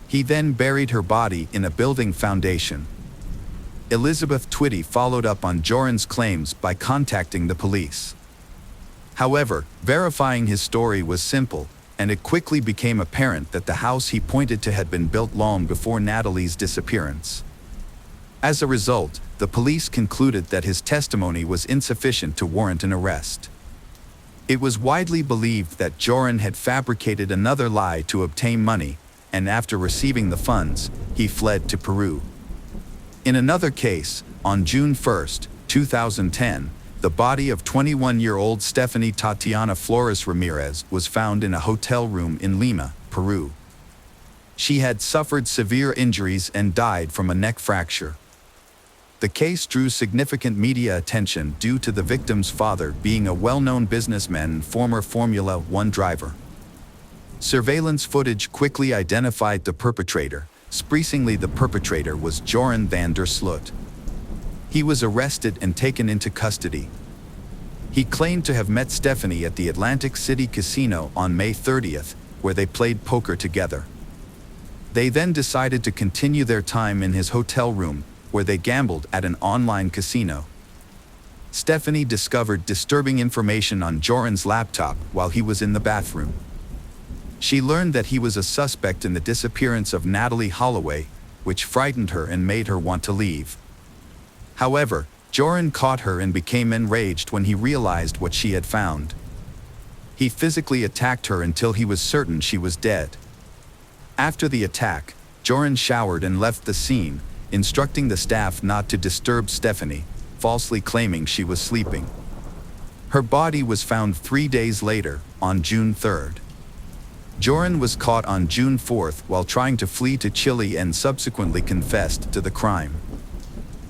He then buried her body in a building foundation. Elizabeth Twitty followed up on Joran's claims by contacting the police. However, verifying his story was simple, and it quickly became apparent that the house he pointed to had been built long before Natalee's disappearance. As a result, the police concluded that his testimony was insufficient to warrant an arrest. It was widely believed that Joran had fabricated another lie to obtain money, and after receiving the funds, he fled to Peru. In another case, on June 1, 2010, the body of 21-year-old Stephanie Tatiana Flores Ramirez was found in a hotel room in Lima, Peru. She had suffered severe injuries and died from a neck fracture. The case drew significant media attention due to the victim's father being a well-known businessman and former Formula One driver. Surveillance footage quickly identified the perpetrator. Surprisingly, the perpetrator was Joran van der Sloot. He was arrested and taken into custody. He claimed to have met Stephanie at the Atlantic City Casino on May 30th, where they played poker together. They then decided to continue their time in his hotel room, where they gambled at an online casino. Stephanie discovered disturbing information on Joran's laptop while he was in the bathroom. She learned that he was a suspect in the disappearance of Natalie Holloway, which frightened her and made her want to leave. However, Joran caught her and became enraged when he realized what she had found. He physically attacked her until he was certain she was dead. After the attack, Joran showered and left the scene, instructing the staff not to disturb Stephanie, falsely claiming she was sleeping. Her body was found 3 days later, on June 3rd. Joran was caught on June 4th while trying to flee to Chile and subsequently confessed to the crime.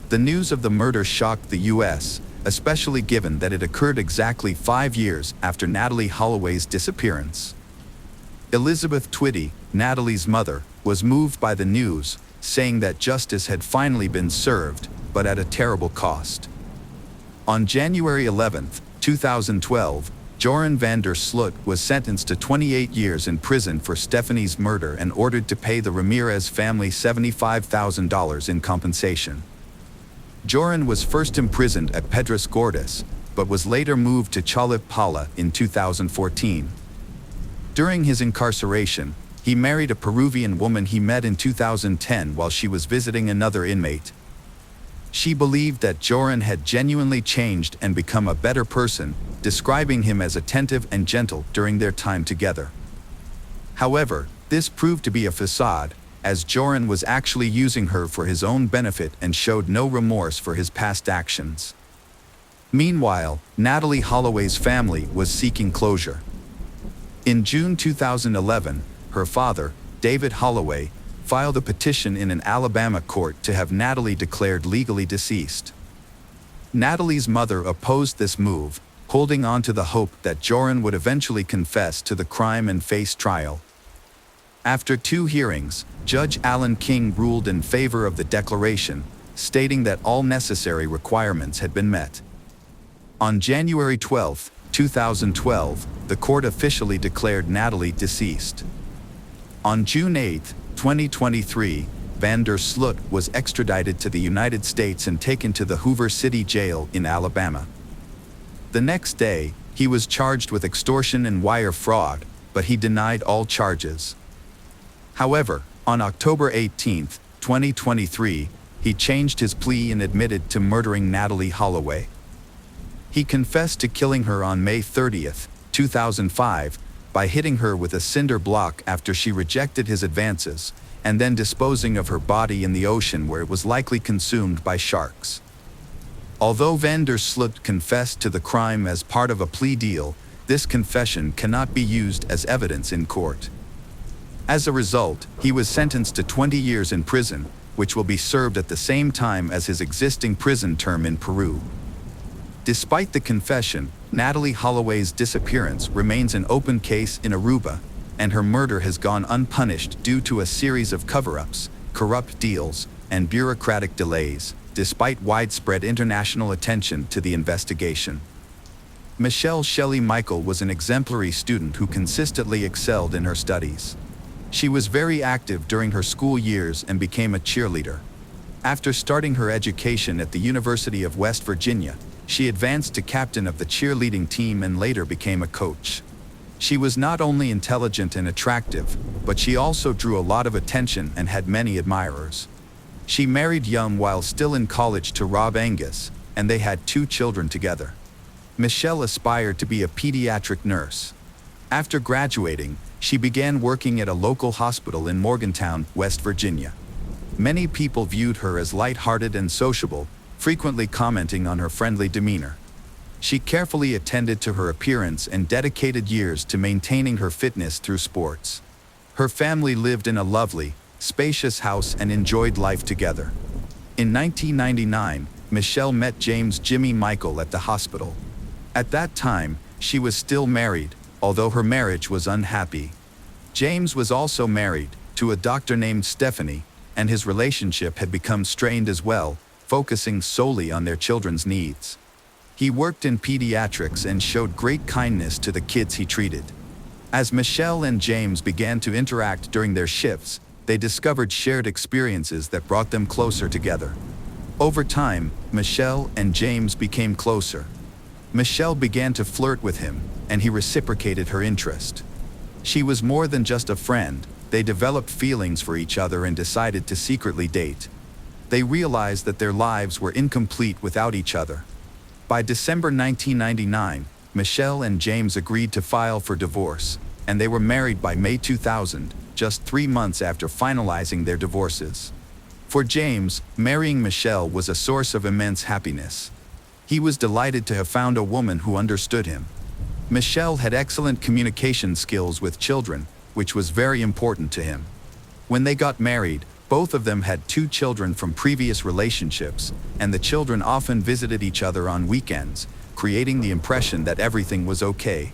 The news of the murder shocked the U.S., especially given that it occurred exactly 5 years after Natalie Holloway's disappearance. Elizabeth Twitty, Natalie's mother, was moved by the news, saying that justice had finally been served, but at a terrible cost. On January 11, 2012, Joran van der Sloot was sentenced to 28 years in prison for Stephanie's murder and ordered to pay the Ramirez family $75,000 in compensation. Joran was first imprisoned at Pedras Gordas, but was later moved to Chalip in 2014. During his incarceration, he married a Peruvian woman he met in 2010 while she was visiting another inmate. She believed that Joran had genuinely changed and become a better person, describing him as attentive and gentle during their time together. However, this proved to be a facade, as Joran was actually using her for his own benefit and showed no remorse for his past actions. Meanwhile, Natalie Holloway's family was seeking closure. In June 2011, her father, David Holloway, filed a petition in an Alabama court to have Natalie declared legally deceased. Natalie's mother opposed this move, holding on to the hope that Joran would eventually confess to the crime and face trial. After 2 hearings, Judge Alan King ruled in favor of the declaration, stating that all necessary requirements had been met. On January 12, 2012, the court officially declared Natalie deceased. On June 8, 2023, van der Sloot was extradited to the United States and taken to the Hoover City Jail in Alabama. The next day, he was charged with extortion and wire fraud, but he denied all charges. However, on October 18, 2023, he changed his plea and admitted to murdering Natalie Holloway. He confessed to killing her on May 30, 2005, by hitting her with a cinder block after she rejected his advances, and then disposing of her body in the ocean where it was likely consumed by sharks. Although van der Sloot confessed to the crime as part of a plea deal, this confession cannot be used as evidence in court. As a result, he was sentenced to 20 years in prison, which will be served at the same time as his existing prison term in Peru. Despite the confession, Natalie Holloway's disappearance remains an open case in Aruba, and her murder has gone unpunished due to a series of cover-ups, corrupt deals, and bureaucratic delays, despite widespread international attention to the investigation. Michelle Shelley Michael was an exemplary student who consistently excelled in her studies. She was very active during her school years and became a cheerleader. After starting her education at the University of West Virginia, she advanced to captain of the cheerleading team and later became a coach. She was not only intelligent and attractive, but she also drew a lot of attention and had many admirers. She married young while still in college to Rob Angus, and they had 2 children together. Michelle aspired to be a pediatric nurse. After graduating, she began working at a local hospital in Morgantown, West Virginia. Many people viewed her as light-hearted and sociable, frequently commenting on her friendly demeanor. She carefully attended to her appearance and dedicated years to maintaining her fitness through sports. Her family lived in a lovely, spacious house and enjoyed life together. In 1999, Michelle met James Jimmy Michael at the hospital. At that time, she was still married, although her marriage was unhappy. James was also married to a doctor named Stephanie, and his relationship had become strained as well, focusing solely on their children's needs. He worked in pediatrics and showed great kindness to the kids he treated. As Michelle and James began to interact during their shifts, they discovered shared experiences that brought them closer together. Over time, Michelle and James became closer. Michelle began to flirt with him, and he reciprocated her interest. She was more than just a friend. They developed feelings for each other and decided to secretly date. They realized that their lives were incomplete without each other. By December 1999, Michelle and James agreed to file for divorce, and they were married by May 2000, just 3 months after finalizing their divorces. For James, marrying Michelle was a source of immense happiness. He was delighted to have found a woman who understood him. Michelle had excellent communication skills with children, which was very important to him. When they got married, both of them had 2 children from previous relationships, and the children often visited each other on weekends, creating the impression that everything was okay.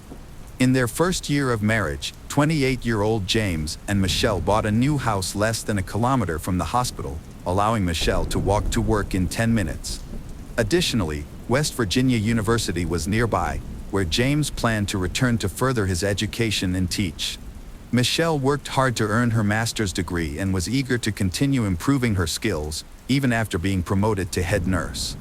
In their first year of marriage, 28-year-old James and Michelle bought a new house less than a kilometer from the hospital, allowing Michelle to walk to work in 10 minutes. Additionally, West Virginia University was nearby, where James planned to return to further his education and teach. Michelle worked hard to earn her master's degree and was eager to continue improving her skills, even after being promoted to head nurse.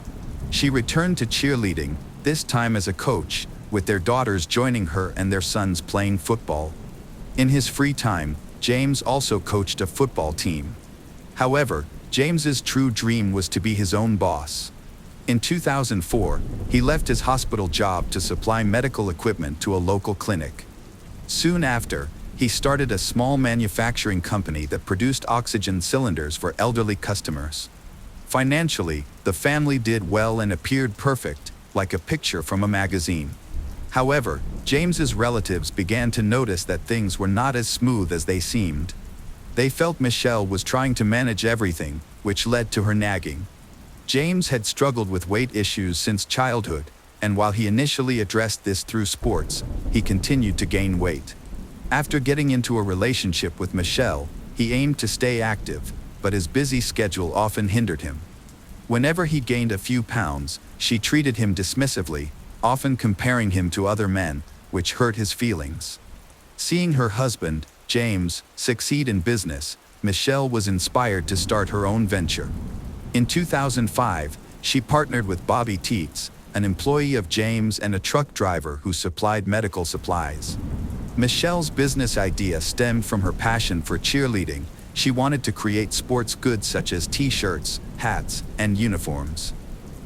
She returned to cheerleading, this time as a coach, with their daughters joining her and their sons playing football. In his free time, James also coached a football team. However, James's true dream was to be his own boss. In 2004, he left his hospital job to supply medical equipment to a local clinic. Soon after, he started a small manufacturing company that produced oxygen cylinders for elderly customers. Financially, the family did well and appeared perfect, like a picture from a magazine. However, James's relatives began to notice that things were not as smooth as they seemed. They felt Michelle was trying to manage everything, which led to her nagging. James had struggled with weight issues since childhood, and while he initially addressed this through sports, he continued to gain weight. After getting into a relationship with Michelle, he aimed to stay active, but his busy schedule often hindered him. Whenever he gained a few pounds, she treated him dismissively, often comparing him to other men, which hurt his feelings. Seeing her husband, James, succeed in business, Michelle was inspired to start her own venture. In 2005, she partnered with Bobby Teets, an employee of James and a truck driver who supplied medical supplies. Michelle's business idea stemmed from her passion for cheerleading. She wanted to create sports goods such as t-shirts, hats, and uniforms.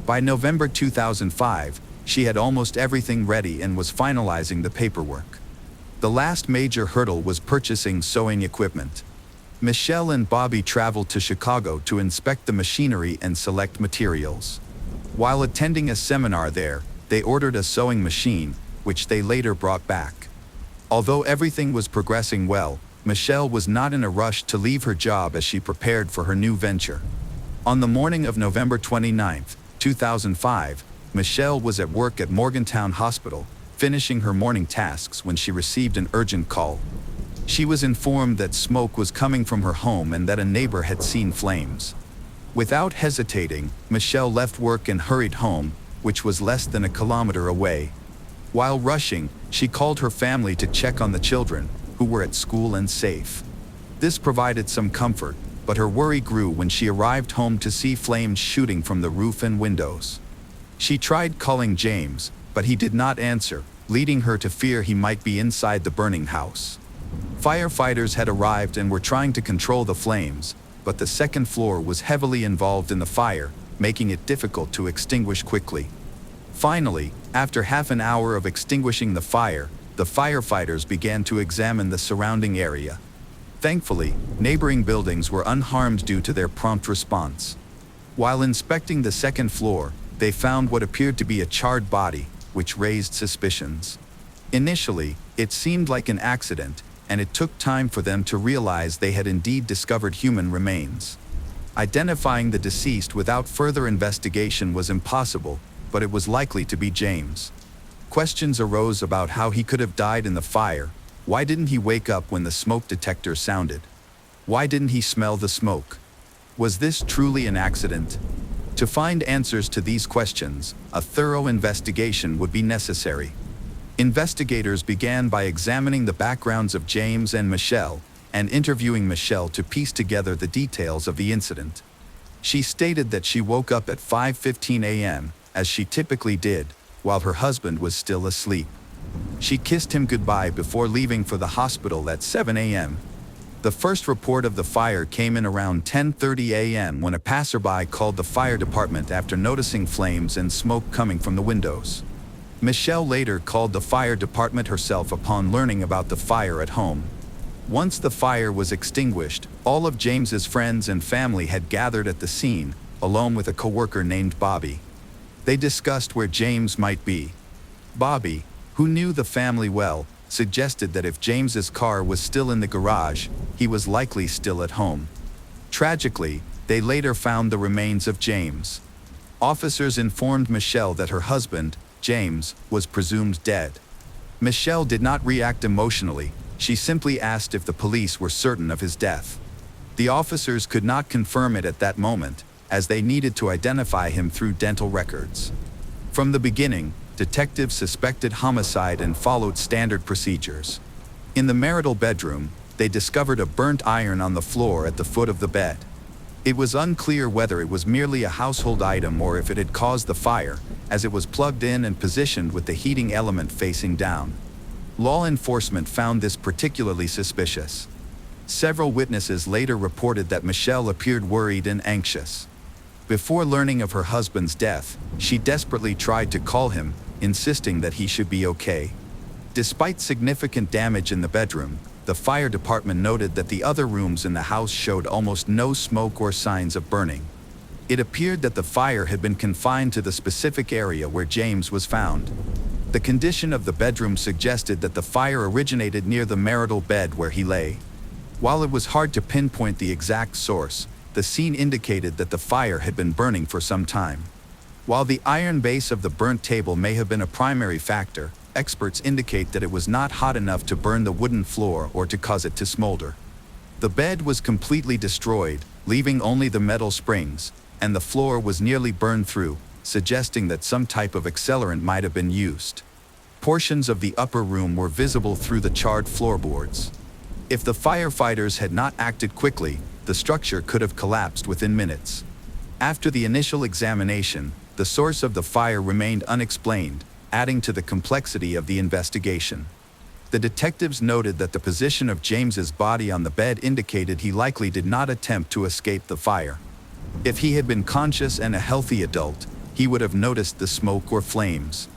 By November 2005, she had almost everything ready and was finalizing the paperwork. The last major hurdle was purchasing sewing equipment. Michelle and Bobby traveled to Chicago to inspect the machinery and select materials. While attending a seminar there, they ordered a sewing machine, which they later brought back. Although everything was progressing well, Michelle was not in a rush to leave her job as she prepared for her new venture. On the morning of November 29, 2005, Michelle was at work at Morgantown Hospital, finishing her morning tasks when she received an urgent call. She was informed that smoke was coming from her home and that a neighbor had seen flames. Without hesitating, Michelle left work and hurried home, which was less than a kilometer away. While rushing, she called her family to check on the children, who were at school and safe. This provided some comfort, but her worry grew when she arrived home to see flames shooting from the roof and windows. She tried calling James, but he did not answer, leading her to fear he might be inside the burning house. Firefighters had arrived and were trying to control the flames, but the second floor was heavily involved in the fire, making it difficult to extinguish quickly. Finally, after half an hour of extinguishing the fire, the firefighters began to examine the surrounding area. Thankfully, neighboring buildings were unharmed due to their prompt response. While inspecting the second floor, they found what appeared to be a charred body, which raised suspicions. Initially, it seemed like an accident, and it took time for them to realize they had indeed discovered human remains. Identifying the deceased without further investigation was impossible, but it was likely to be James. Questions arose about how he could have died in the fire. Why didn't he wake up when the smoke detector sounded? Why didn't he smell the smoke? Was this truly an accident? To find answers to these questions, a thorough investigation would be necessary. Investigators began by examining the backgrounds of James and Michelle, and interviewing Michelle to piece together the details of the incident. She stated that she woke up at 5:15 a.m., as she typically did, while her husband was still asleep. She kissed him goodbye before leaving for the hospital at 7 a.m. The first report of the fire came in around 10:30 a.m. when a passerby called the fire department after noticing flames and smoke coming from the windows. Michelle later called the fire department herself upon learning about the fire at home. Once the fire was extinguished, all of James's friends and family had gathered at the scene, along with a coworker named Bobby. They discussed where James might be. Bobby, who knew the family well, suggested that if James's car was still in the garage, he was likely still at home. Tragically, they later found the remains of James. Officers informed Michelle that her husband, James, was presumed dead. Michelle did not react emotionally. She simply asked if the police were certain of his death. The officers could not confirm it at that moment, as they needed to identify him through dental records. From the beginning, detectives suspected homicide and followed standard procedures. In the marital bedroom, they discovered a burnt iron on the floor at the foot of the bed. It was unclear whether it was merely a household item or if it had caused the fire, as it was plugged in and positioned with the heating element facing down. Law enforcement found this particularly suspicious. Several witnesses later reported that Michelle appeared worried and anxious. Before learning of her husband's death, she desperately tried to call him, insisting that he should be okay. Despite significant damage in the bedroom, the fire department noted that the other rooms in the house showed almost no smoke or signs of burning. It appeared that the fire had been confined to the specific area where James was found. The condition of the bedroom suggested that the fire originated near the marital bed where he lay. While it was hard to pinpoint the exact source, the scene indicated that the fire had been burning for some time. While the iron base of the burnt table may have been a primary factor, experts indicate that it was not hot enough to burn the wooden floor or to cause it to smolder. The bed was completely destroyed, leaving only the metal springs, and the floor was nearly burned through, suggesting that some type of accelerant might have been used. Portions of the upper room were visible through the charred floorboards. If the firefighters had not acted quickly, the structure could have collapsed within minutes. After the initial examination, the source of the fire remained unexplained, adding to the complexity of the investigation. The detectives noted that the position of James's body on the bed indicated he likely did not attempt to escape the fire. If he had been conscious and a healthy adult, he would have noticed the smoke or flames.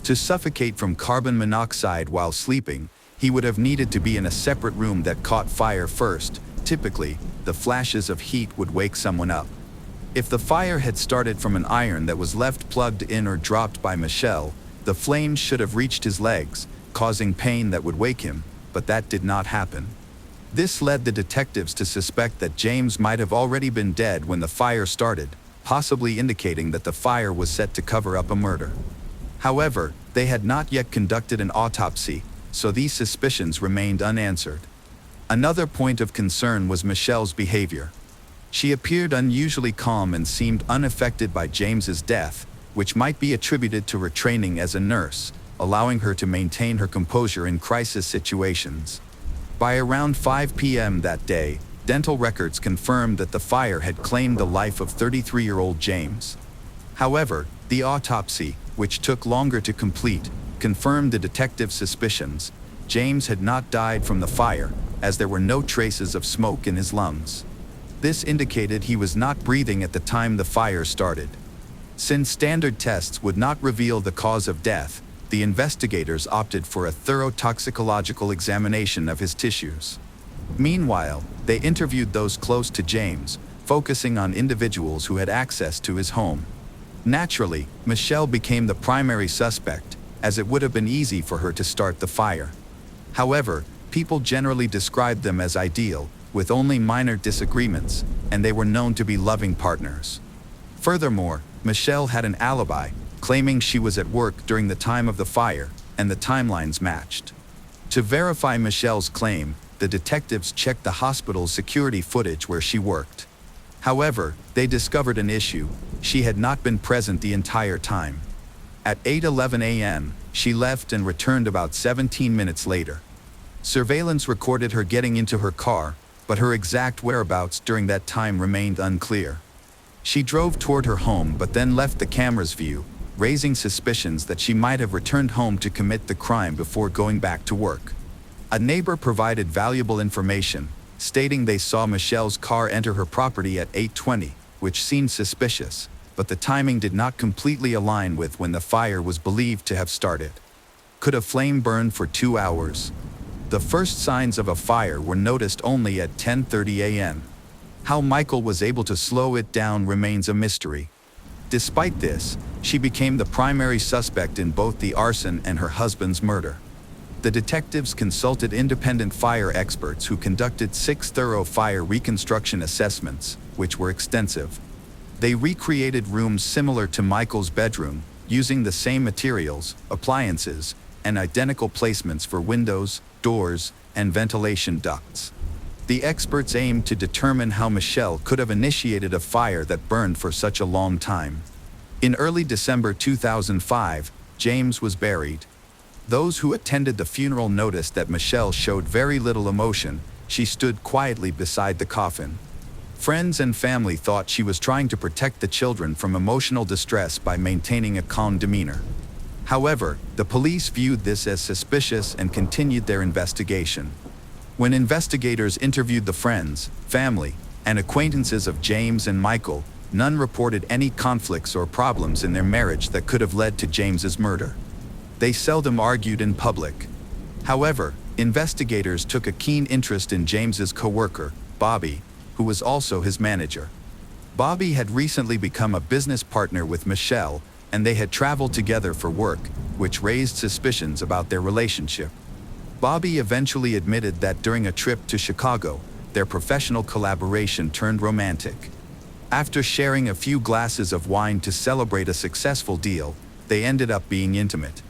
To suffocate from carbon monoxide while sleeping, he would have needed to be in a separate room that caught fire first. Typically, the flashes of heat would wake someone up. If the fire had started from an iron that was left plugged in or dropped by Michelle, the flames should have reached his legs, causing pain that would wake him, but that did not happen. This led the detectives to suspect that James might have already been dead when the fire started, possibly indicating that the fire was set to cover up a murder. However, they had not yet conducted an autopsy, so these suspicions remained unanswered. Another point of concern was Michelle's behavior. She appeared unusually calm and seemed unaffected by James's death, which might be attributed to her training as a nurse, allowing her to maintain her composure in crisis situations. By around 5 p.m. that day, dental records confirmed that the fire had claimed the life of 33-year-old James. However, the autopsy, which took longer to complete, confirmed the detective's suspicions. James had not died from the fire, as there were no traces of smoke in his lungs. This indicated he was not breathing at the time the fire started. Since standard tests would not reveal the cause of death, the investigators opted for a thorough toxicological examination of his tissues. Meanwhile, they interviewed those close to James, focusing on individuals who had access to his home. Naturally, Michelle became the primary suspect, as it would have been easy for her to start the fire. However, people generally described them as ideal, with only minor disagreements, and they were known to be loving partners. Furthermore, Michelle had an alibi, claiming she was at work during the time of the fire, and the timelines matched. To verify Michelle's claim, the detectives checked the hospital's security footage where she worked. However, they discovered an issue: she had not been present the entire time. At 8:11 a.m., she left and returned about 17 minutes later. Surveillance recorded her getting into her car, but her exact whereabouts during that time remained unclear. She drove toward her home but then left the camera's view, raising suspicions that she might have returned home to commit the crime before going back to work. A neighbor provided valuable information, stating they saw Michelle's car enter her property at 8:20, which seemed suspicious, but the timing did not completely align with when the fire was believed to have started. Could a flame burn for 2 hours? The first signs of a fire were noticed only at 10:30 a.m. How Michael was able to slow it down remains a mystery. Despite this, she became the primary suspect in both the arson and her husband's murder. The detectives consulted independent fire experts who conducted 6 thorough fire reconstruction assessments, which were extensive. They recreated rooms similar to Michael's bedroom, using the same materials, appliances, and identical placements for windows, doors, and ventilation ducts. The experts aimed to determine how Michelle could have initiated a fire that burned for such a long time. In early December 2005, James was buried. Those who attended the funeral noticed that Michelle showed very little emotion. She stood quietly beside the coffin. Friends and family thought she was trying to protect the children from emotional distress by maintaining a calm demeanor. However, the police viewed this as suspicious and continued their investigation. When investigators interviewed the friends, family, and acquaintances of James and Michael, none reported any conflicts or problems in their marriage that could have led to James's murder. They seldom argued in public. However, investigators took a keen interest in James's coworker, Bobby, who was also his manager. Bobby had recently become a business partner with Michelle, and they had traveled together for work, which raised suspicions about their relationship. Bobby eventually admitted that during a trip to Chicago, their professional collaboration turned romantic. After sharing a few glasses of wine to celebrate a successful deal, they ended up being intimate.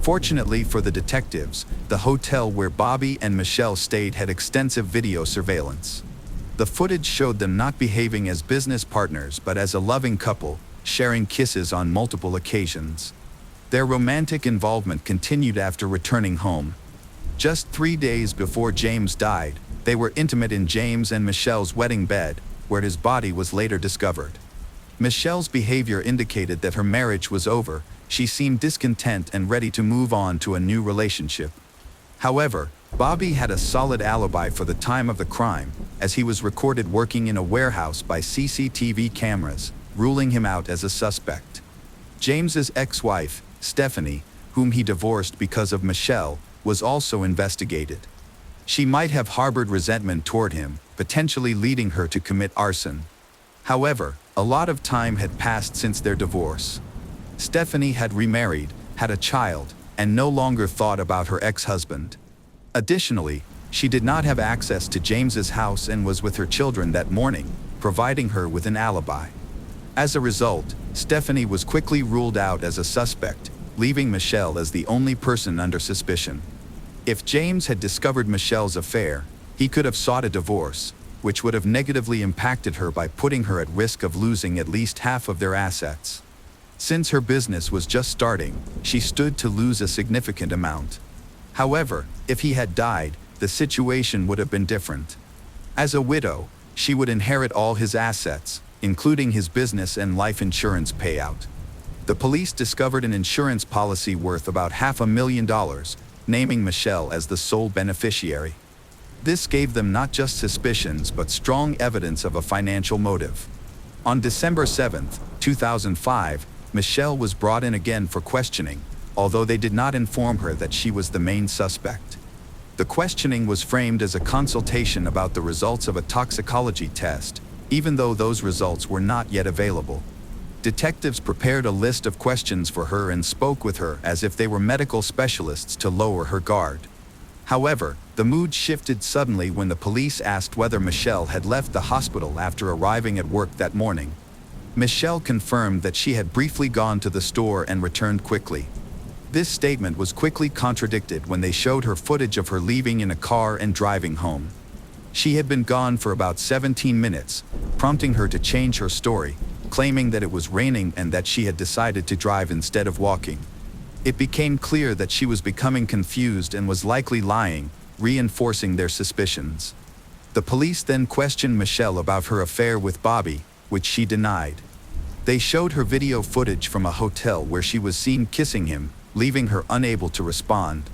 Fortunately for the detectives, the hotel where Bobby and Michelle stayed had extensive video surveillance. The footage showed them not behaving as business partners but as a loving couple, sharing kisses on multiple occasions. Their romantic involvement continued after returning home. Just 3 days before James died, they were intimate in James and Michelle's wedding bed, where his body was later discovered. Michelle's behavior indicated that her marriage was over. She seemed discontent and ready to move on to a new relationship. However, Bobby had a solid alibi for the time of the crime, as he was recorded working in a warehouse by CCTV cameras, ruling him out as a suspect. James's ex-wife, Stephanie, whom he divorced because of Michelle, was also investigated. She might have harbored resentment toward him, potentially leading her to commit arson. However, a lot of time had passed since their divorce. Stephanie had remarried, had a child, and no longer thought about her ex-husband. Additionally, she did not have access to James's house and was with her children that morning, providing her with an alibi. As a result, Stephanie was quickly ruled out as a suspect, leaving Michelle as the only person under suspicion. If James had discovered Michelle's affair, he could have sought a divorce, which would have negatively impacted her by putting her at risk of losing at least half of their assets. Since her business was just starting, she stood to lose a significant amount. However, if he had died, the situation would have been different. As a widow, she would inherit all his assets, including his business and life insurance payout. The police discovered an insurance policy worth about $500,000, naming Michelle as the sole beneficiary. This gave them not just suspicions but strong evidence of a financial motive. On December 7, 2005, Michelle was brought in again for questioning, although they did not inform her that she was the main suspect. The questioning was framed as a consultation about the results of a toxicology test, even though those results were not yet available. Detectives prepared a list of questions for her and spoke with her as if they were medical specialists to lower her guard. However, the mood shifted suddenly when the police asked whether Michelle had left the hospital after arriving at work that morning. Michelle confirmed that she had briefly gone to the store and returned quickly. This statement was quickly contradicted when they showed her footage of her leaving in a car and driving home. She had been gone for about 17 minutes, prompting her to change her story, claiming that it was raining and that she had decided to drive instead of walking. It became clear that she was becoming confused and was likely lying, reinforcing their suspicions. The police then questioned Michelle about her affair with Bobby, which she denied. They showed her video footage from a hotel where she was seen kissing him, leaving her unable to respond.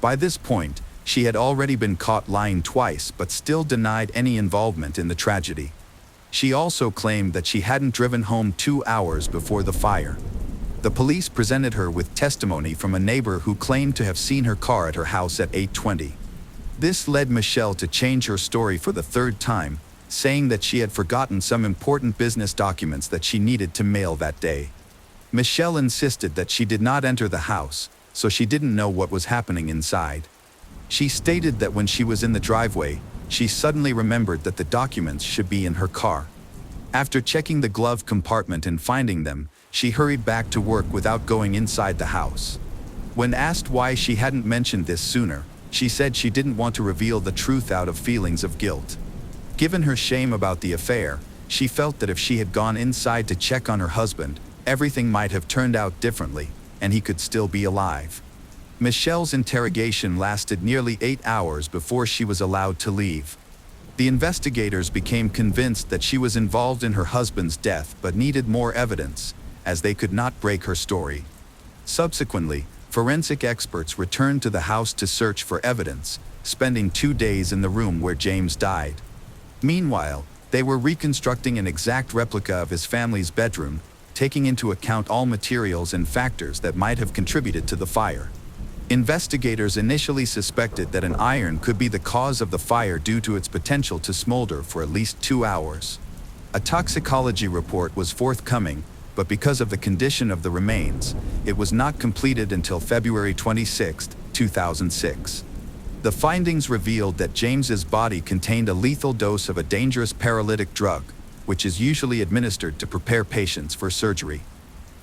By this point, she had already been caught lying twice but still denied any involvement in the tragedy. She also claimed that she hadn't driven home 2 hours before the fire. The police presented her with testimony from a neighbor who claimed to have seen her car at her house at 8:20. This led Michelle to change her story for the third time, saying that she had forgotten some important business documents that she needed to mail that day. Michelle insisted that she did not enter the house, so she didn't know what was happening inside. She stated that when she was in the driveway, she suddenly remembered that the documents should be in her car. After checking the glove compartment and finding them, she hurried back to work without going inside the house. When asked why she hadn't mentioned this sooner, she said she didn't want to reveal the truth out of feelings of guilt. Given her shame about the affair, she felt that if she had gone inside to check on her husband, everything might have turned out differently, and he could still be alive. Michelle's interrogation lasted nearly 8 hours before she was allowed to leave. The investigators became convinced that she was involved in her husband's death but needed more evidence, as they could not break her story. Subsequently, forensic experts returned to the house to search for evidence, spending 2 days in the room where James died. Meanwhile, they were reconstructing an exact replica of his family's bedroom, taking into account all materials and factors that might have contributed to the fire. Investigators initially suspected that an iron could be the cause of the fire due to its potential to smolder for at least 2 hours. A toxicology report was forthcoming, but because of the condition of the remains, it was not completed until February 26, 2006. The findings revealed that James's body contained a lethal dose of a dangerous paralytic drug, which is usually administered to prepare patients for surgery.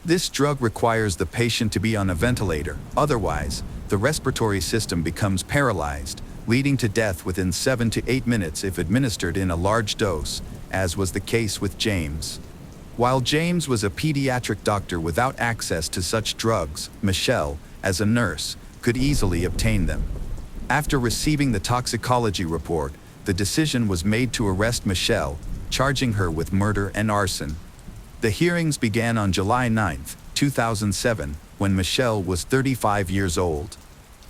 This drug requires the patient to be on a ventilator, otherwise, the respiratory system becomes paralyzed, leading to death within 7 to 8 minutes if administered in a large dose, as was the case with James. While James was a pediatric doctor without access to such drugs, Michelle, as a nurse, could easily obtain them. After receiving the toxicology report, the decision was made to arrest Michelle, charging her with murder and arson. The hearings began on July 9, 2007, when Michelle was 35 years old.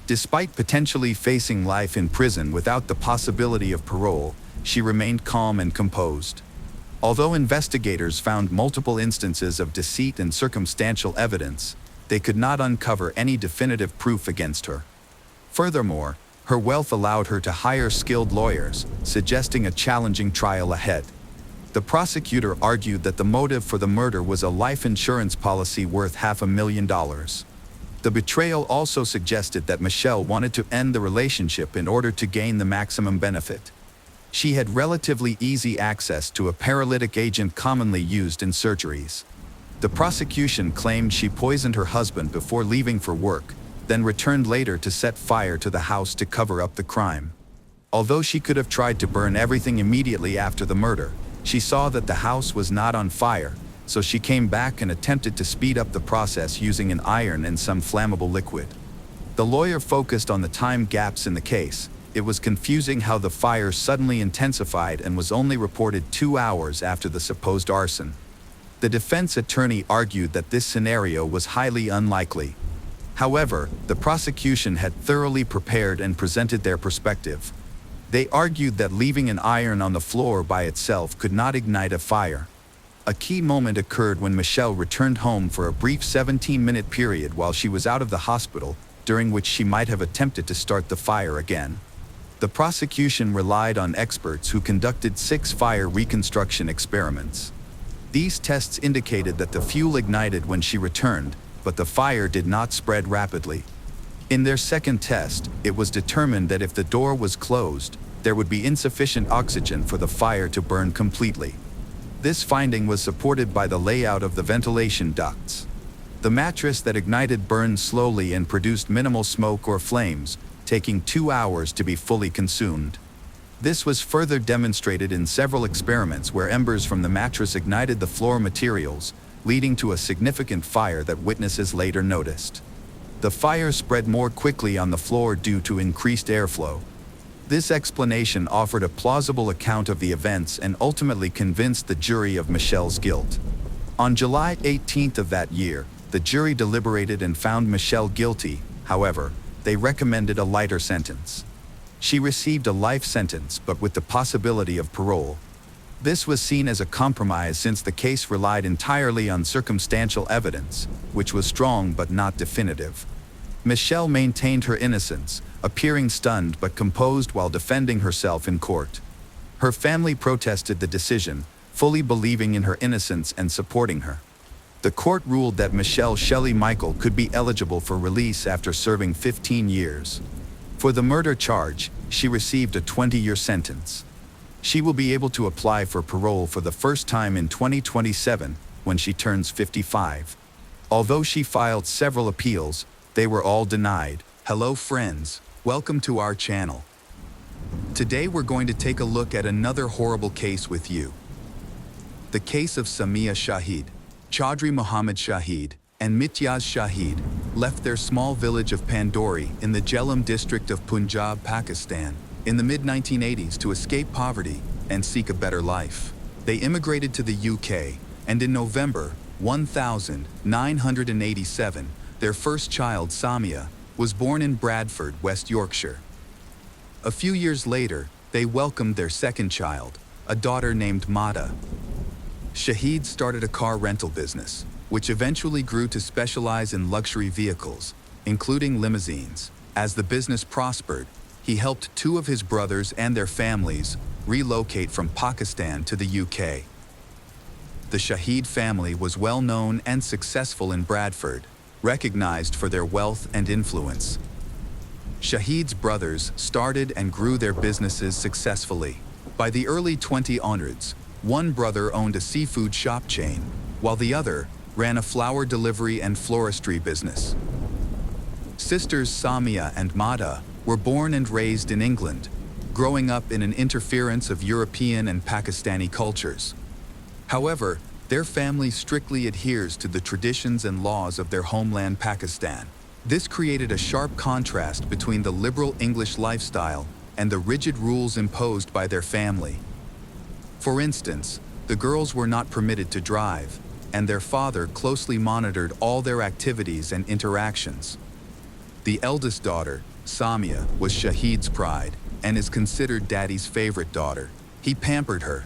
Despite potentially facing life in prison without the possibility of parole, she remained calm and composed. Although investigators found multiple instances of deceit and circumstantial evidence, they could not uncover any definitive proof against her. Furthermore, her wealth allowed her to hire skilled lawyers, suggesting a challenging trial ahead. The prosecutor argued that the motive for the murder was a life insurance policy worth $500,000. The betrayal also suggested that Michelle wanted to end the relationship in order to gain the maximum benefit. She had relatively easy access to a paralytic agent commonly used in surgeries. The prosecution claimed she poisoned her husband before leaving for work, then returned later to set fire to the house to cover up the crime. Although she could have tried to burn everything immediately after the murder, she saw that the house was not on fire, so she came back and attempted to speed up the process using an iron and some flammable liquid. The lawyer focused on the time gaps in the case. It was confusing how the fire suddenly intensified and was only reported 2 hours after the supposed arson. The defense attorney argued that this scenario was highly unlikely. However, the prosecution had thoroughly prepared and presented their perspective. They argued that leaving an iron on the floor by itself could not ignite a fire. A key moment occurred when Michelle returned home for a brief 17-minute period while she was out of the hospital, during which she might have attempted to start the fire again. The prosecution relied on experts who conducted 6 fire reconstruction experiments. These tests indicated that the fuel ignited when she returned, but the fire did not spread rapidly. In their second test, it was determined that if the door was closed, there would be insufficient oxygen for the fire to burn completely. This finding was supported by the layout of the ventilation ducts. The mattress that ignited burned slowly and produced minimal smoke or flames, taking 2 hours to be fully consumed. This was further demonstrated in several experiments where embers from the mattress ignited the floor materials, leading to a significant fire that witnesses later noticed. The fire spread more quickly on the floor due to increased airflow. This explanation offered a plausible account of the events and ultimately convinced the jury of Michelle's guilt. On July 18th of that year, the jury deliberated and found Michelle guilty. However, they recommended a lighter sentence. She received a life sentence, but with the possibility of parole. This was seen as a compromise since the case relied entirely on circumstantial evidence, which was strong but not definitive. Michelle maintained her innocence, appearing stunned but composed while defending herself in court. Her family protested the decision, fully believing in her innocence and supporting her. The court ruled that Michelle Shelley Michael could be eligible for release after serving 15 years. For the murder charge, she received a 20-year sentence. She will be able to apply for parole for the first time in 2027 when she turns 55. Although she filed several appeals, they were all denied. Hello friends, welcome to our channel. Today we're going to take a look at another horrible case with you. The case of Samia Shahid. Chaudhry Mohammed Shahid and Mityaz Shahid left their small village of Pandori in the Jhelum district of Punjab, Pakistan, in the mid-1980s to escape poverty and seek a better life. They immigrated to the UK, and in November 1987, their first child, Samia, was born in Bradford, West Yorkshire. A few years later, they welcomed their second child, a daughter named Mada. Shahid started a car rental business, which eventually grew to specialize in luxury vehicles, including limousines. As the business prospered, he helped 2 of his brothers and their families relocate from Pakistan to the UK. The Shahid family was well known and successful in Bradford, recognized for their wealth and influence. Shahid's brothers started and grew their businesses successfully. By the early 2000s, one brother owned a seafood shop chain, while the other ran a flower delivery and floristry business. Sisters Samia and Mada were born and raised in England, growing up in an interference of European and Pakistani cultures. However, their family strictly adheres to the traditions and laws of their homeland Pakistan. This created a sharp contrast between the liberal English lifestyle and the rigid rules imposed by their family. For instance, the girls were not permitted to drive, and their father closely monitored all their activities and interactions. The eldest daughter, Samia, was Shahid's pride and is considered Daddy's favorite daughter. He pampered her,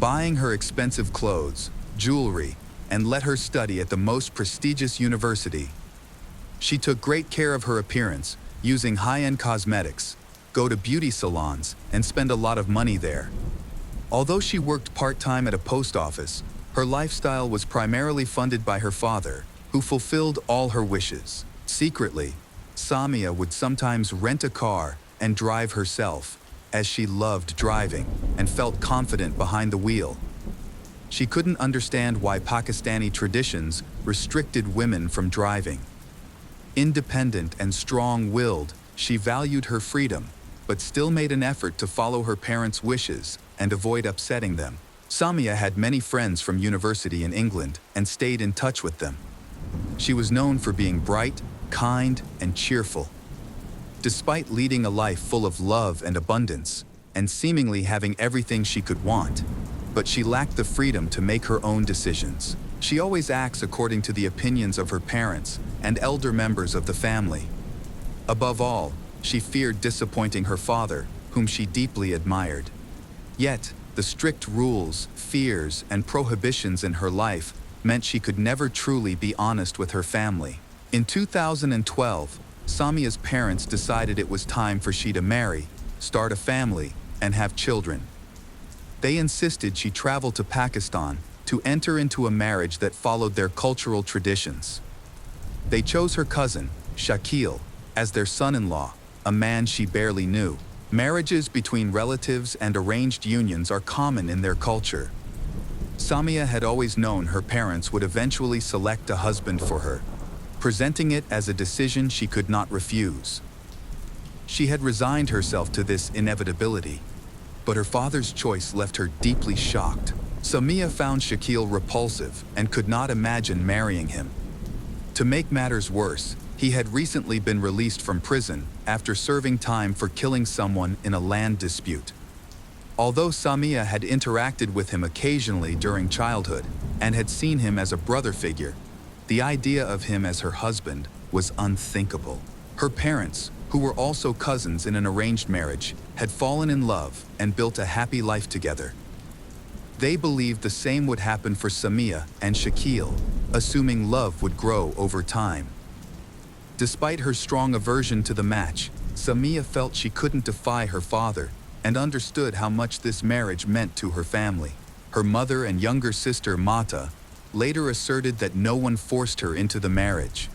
buying her expensive clothes, jewelry, and let her study at the most prestigious university. She took great care of her appearance, using high-end cosmetics, go to beauty salons, and spend a lot of money there. Although she worked part-time at a post office, her lifestyle was primarily funded by her father, who fulfilled all her wishes. Secretly, Samia would sometimes rent a car and drive herself, as she loved driving and felt confident behind the wheel. She couldn't understand why Pakistani traditions restricted women from driving. Independent and strong-willed, she valued her freedom, but still made an effort to follow her parents' wishes and avoid upsetting them. Samia had many friends from university in England and stayed in touch with them. She was known for being bright, kind, and cheerful. Despite leading a life full of love and abundance, and seemingly having everything she could want, but she lacked the freedom to make her own decisions. She always acts according to the opinions of her parents and elder members of the family. Above all, she feared disappointing her father, whom she deeply admired. Yet, the strict rules, fears, and prohibitions in her life meant she could never truly be honest with her family. In 2012, Samia's parents decided it was time for she to marry, start a family, and have children. They insisted she travel to Pakistan to enter into a marriage that followed their cultural traditions. They chose her cousin, Shakil, as their son-in-law, a man she barely knew. Marriages between relatives and arranged unions are common in their culture. Samia had always known her parents would eventually select a husband for her, presenting it as a decision she could not refuse. She had resigned herself to this inevitability, but her father's choice left her deeply shocked. Samia found Shakil repulsive and could not imagine marrying him. To make matters worse, he had recently been released from prison after serving time for killing someone in a land dispute. Although Samia had interacted with him occasionally during childhood and had seen him as a brother figure, the idea of him as her husband was unthinkable. Her parents, who were also cousins in an arranged marriage, had fallen in love and built a happy life together. They believed the same would happen for Samia and Shakil, assuming love would grow over time. Despite her strong aversion to the match, Samia felt she couldn't defy her father and understood how much this marriage meant to her family. Her mother and younger sister Mata later asserted that no one forced her into the marriage.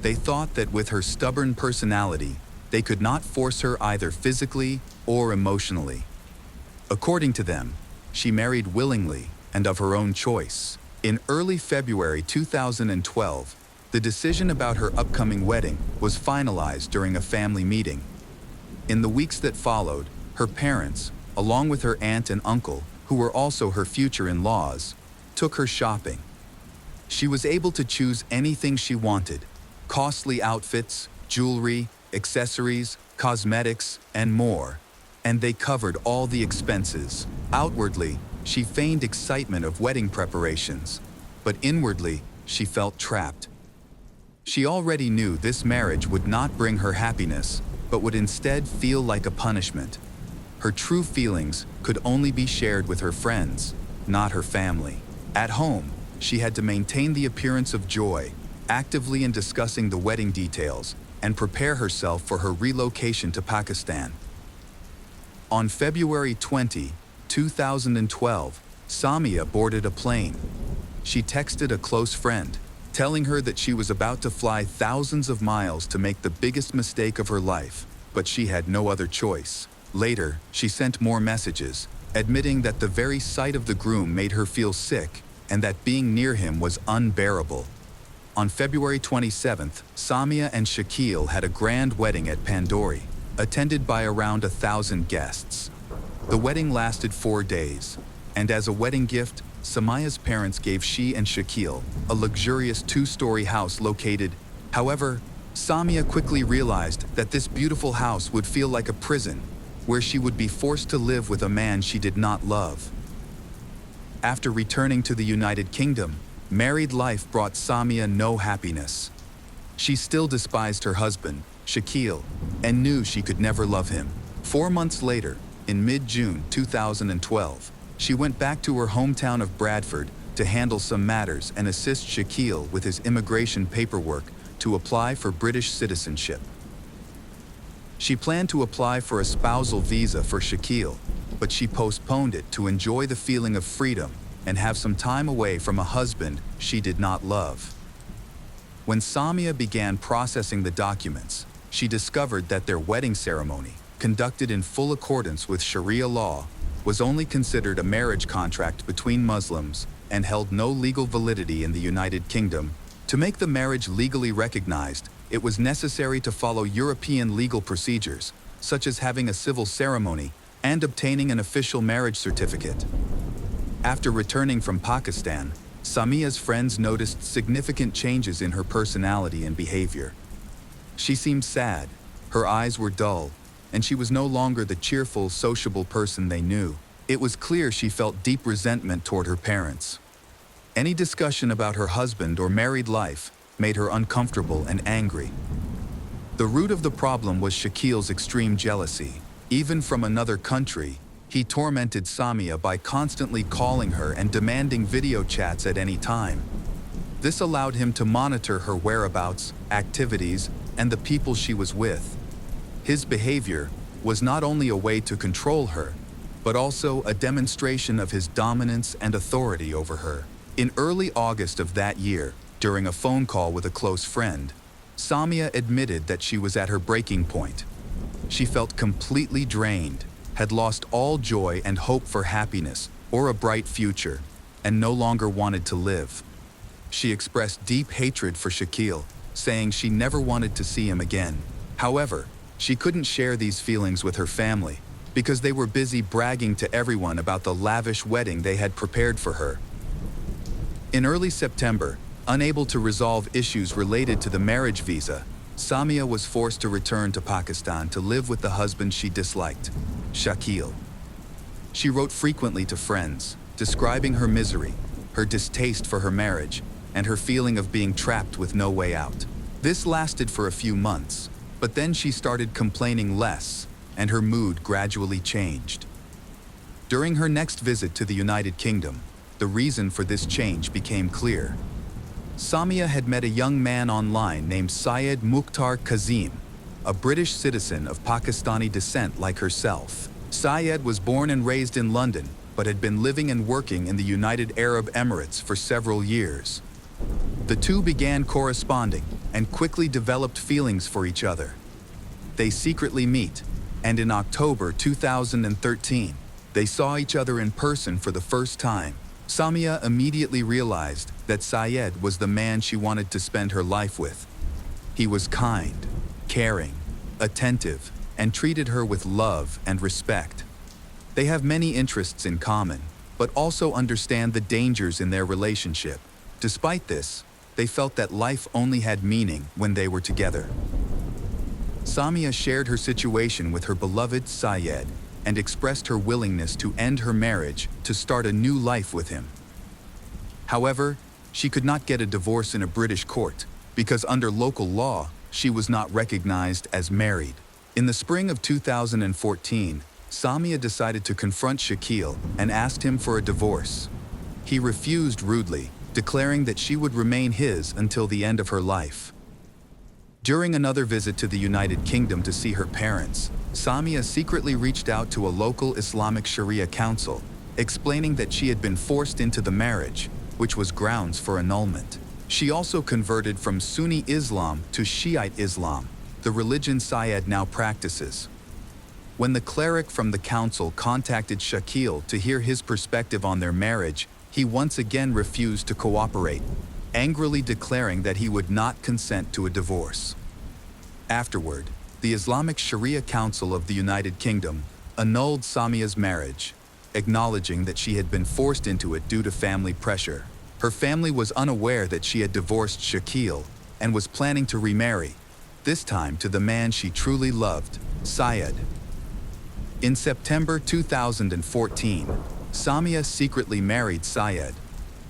They thought that with her stubborn personality, they could not force her either physically or emotionally. According to them, she married willingly and of her own choice. In early February 2012, the decision about her upcoming wedding was finalized during a family meeting. In the weeks that followed, her parents, along with her aunt and uncle, who were also her future in-laws, took her shopping. She was able to choose anything she wanted: costly outfits, jewelry, accessories, cosmetics, and more. And they covered all the expenses. Outwardly, she feigned excitement of wedding preparations, but inwardly, she felt trapped. She already knew this marriage would not bring her happiness, but would instead feel like a punishment. Her true feelings could only be shared with her friends, not her family. At home, she had to maintain the appearance of joy, actively in discussing the wedding details, and prepare herself for her relocation to Pakistan. On February 20, 2012, Samia boarded a plane. She texted a close friend, telling her that she was about to fly thousands of miles to make the biggest mistake of her life, but she had no other choice. Later, she sent more messages, admitting that the very sight of the groom made her feel sick and that being near him was unbearable. On February 27th, Samia and Shakil had a grand wedding at Pandori, attended by around 1,000 guests. The wedding lasted 4 days, and as a wedding gift, Samia's parents gave she and Shakil a luxurious 2-story house located. However, Samia quickly realized that this beautiful house would feel like a prison, where she would be forced to live with a man she did not love. After returning to the United Kingdom, married life brought Samia no happiness. She still despised her husband, Shakil, and knew she could never love him. 4 months later, in mid-June 2012, she went back to her hometown of Bradford to handle some matters and assist Shakil with his immigration paperwork to apply for British citizenship. She planned to apply for a spousal visa for Shakil, but she postponed it to enjoy the feeling of freedom and have some time away from a husband she did not love. When Samia began processing the documents, she discovered that their wedding ceremony, conducted in full accordance with Sharia law, was only considered a marriage contract between Muslims and held no legal validity in the United Kingdom. To make the marriage legally recognized, it was necessary to follow European legal procedures, such as having a civil ceremony and obtaining an official marriage certificate. After returning from Pakistan, Samia's friends noticed significant changes in her personality and behavior. She seemed sad, her eyes were dull, and she was no longer the cheerful, sociable person they knew. It was clear she felt deep resentment toward her parents. Any discussion about her husband or married life made her uncomfortable and angry. The root of the problem was Shakil's extreme jealousy. Even from another country, he tormented Samia by constantly calling her and demanding video chats at any time. This allowed him to monitor her whereabouts, activities, and the people she was with. His behavior, was not only a way to control her, but also a demonstration of his dominance and authority over her. In early August of that year, during a phone call with a close friend, Samia admitted that she was at her breaking point. She felt completely drained, had lost all joy and hope for happiness or a bright future, and no longer wanted to live. She expressed deep hatred for Shaquille, saying she never wanted to see him again. However, she couldn't share these feelings with her family because they were busy bragging to everyone about the lavish wedding they had prepared for her. In early September, unable to resolve issues related to the marriage visa, Samia was forced to return to Pakistan to live with the husband she disliked, Shaquille. She wrote frequently to friends, describing her misery, her distaste for her marriage, and her feeling of being trapped with no way out. This lasted for a few months, but then she started complaining less, and her mood gradually changed. During her next visit to the United Kingdom, the reason for this change became clear. Samia had met a young man online named Syed Mukhtar Kazim, a British citizen of Pakistani descent like herself. Syed was born and raised in London, but had been living and working in the United Arab Emirates for several years. The two began corresponding and quickly developed feelings for each other. They secretly meet, and in October 2013, they saw each other in person for the first time. Samia immediately realized that Syed was the man she wanted to spend her life with. He was kind, caring, attentive, and treated her with love and respect. They have many interests in common, but also understand the dangers in their relationship. Despite this, they felt that life only had meaning when they were together. Samia shared her situation with her beloved Syed and expressed her willingness to end her marriage to start a new life with him. However, she could not get a divorce in a British court because under local law, she was not recognized as married. In the spring of 2014, Samia decided to confront Shaquille and asked him for a divorce. He refused rudely, declaring that she would remain his until the end of her life. During another visit to the United Kingdom to see her parents, Samia secretly reached out to a local Islamic Sharia council, explaining that she had been forced into the marriage, which was grounds for annulment. She also converted from Sunni Islam to Shiite Islam, the religion Syed now practices. When the cleric from the council contacted Shaquille to hear his perspective on their marriage, he once again refused to cooperate, angrily declaring that he would not consent to a divorce. Afterward, the Islamic Sharia Council of the United Kingdom annulled Samia's marriage, acknowledging that she had been forced into it due to family pressure. Her family was unaware that she had divorced Shaquille and was planning to remarry, this time to the man she truly loved, Syed. In September 2014, Samia secretly married Syed.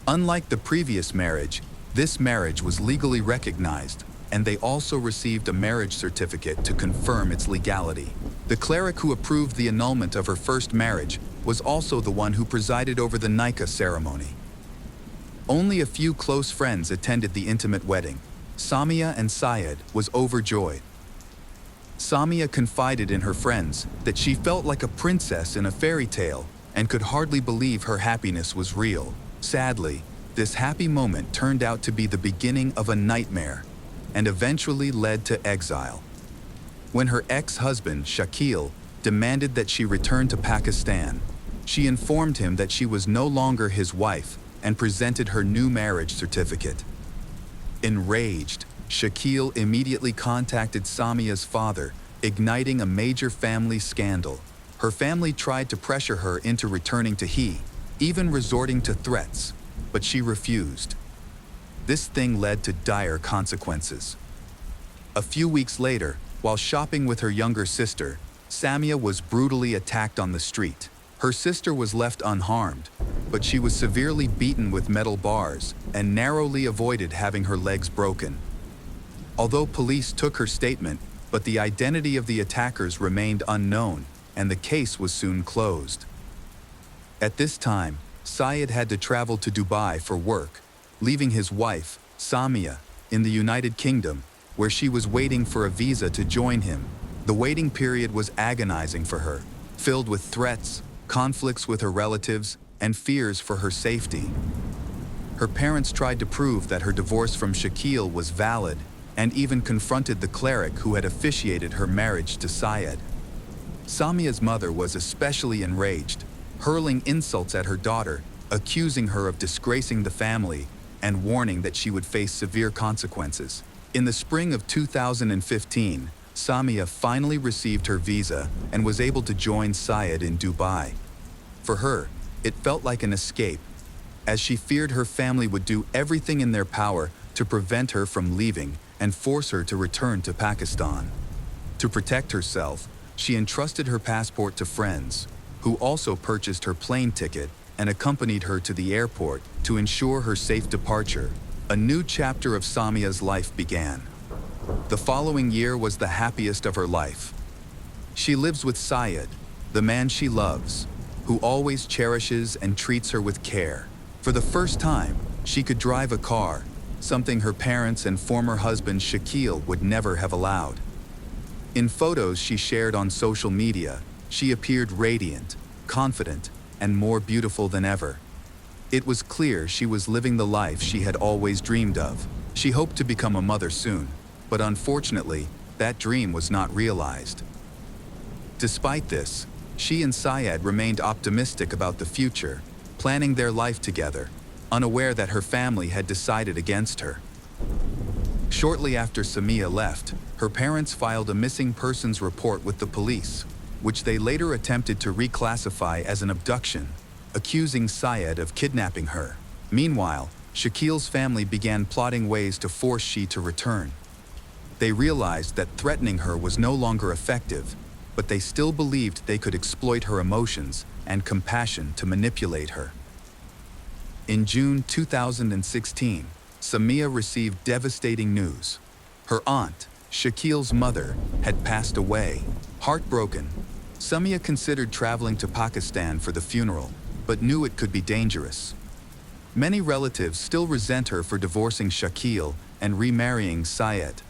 Unlike the previous marriage, this marriage was legally recognized, and they also received a marriage certificate to confirm its legality. The cleric who approved the annulment of her first marriage was also the one who presided over the nikah ceremony. Only a few close friends attended the intimate wedding. Samia and Syed was overjoyed. Samia confided in her friends that she felt like a princess in a fairy tale and could hardly believe her happiness was real. Sadly, this happy moment turned out to be the beginning of a nightmare and eventually led to exile. When her ex-husband, Shaquille, demanded that she return to Pakistan, she informed him that she was no longer his wife and presented her new marriage certificate. Enraged, Shaquille immediately contacted Samia's father, igniting a major family scandal. Her family tried to pressure her into returning to he, even resorting to threats, but she refused. This thing led to dire consequences. A few weeks later, while shopping with her younger sister, Samia was brutally attacked on the street. Her sister was left unharmed, but she was severely beaten with metal bars and narrowly avoided having her legs broken. Although police took her statement, but the identity of the attackers remained unknown, and the case was soon closed. At this time, Syed had to travel to Dubai for work, leaving his wife, Samia, in the United Kingdom, where she was waiting for a visa to join him, The waiting period was agonizing for her, filled with threats, conflicts with her relatives, and fears for her safety. Her parents tried to prove that her divorce from Shaquille was valid and even confronted the cleric who had officiated her marriage to Syed. Samia's mother was especially enraged, hurling insults at her daughter, accusing her of disgracing the family, and warning that she would face severe consequences. In the spring of 2015, Samia finally received her visa and was able to join Syed in Dubai. For her, it felt like an escape, as she feared her family would do everything in their power to prevent her from leaving and force her to return to Pakistan. To protect herself, she entrusted her passport to friends, who also purchased her plane ticket and accompanied her to the airport to ensure her safe departure. A new chapter of Samia's life began. The following year was the happiest of her life. She lives with Syed, the man she loves, who always cherishes and treats her with care. For the first time, she could drive a car, something her parents and former husband Shaquille would never have allowed. In photos she shared on social media, she appeared radiant, confident, and more beautiful than ever. It was clear she was living the life she had always dreamed of. She hoped to become a mother soon, but unfortunately, that dream was not realized. Despite this, she and Syed remained optimistic about the future, planning their life together, unaware that her family had decided against her. Shortly after Samia left, her parents filed a missing persons report with the police, which they later attempted to reclassify as an abduction, accusing Syed of kidnapping her. Meanwhile, Shaquille's family began plotting ways to force she to return. They realized that threatening her was no longer effective, but they still believed they could exploit her emotions and compassion to manipulate her. In June 2016, Samia received devastating news. Her aunt, Shaquille's mother, had passed away. Heartbroken, Samia considered traveling to Pakistan for the funeral, but knew it could be dangerous. Many relatives still resent her for divorcing Shaquille and remarrying Syed.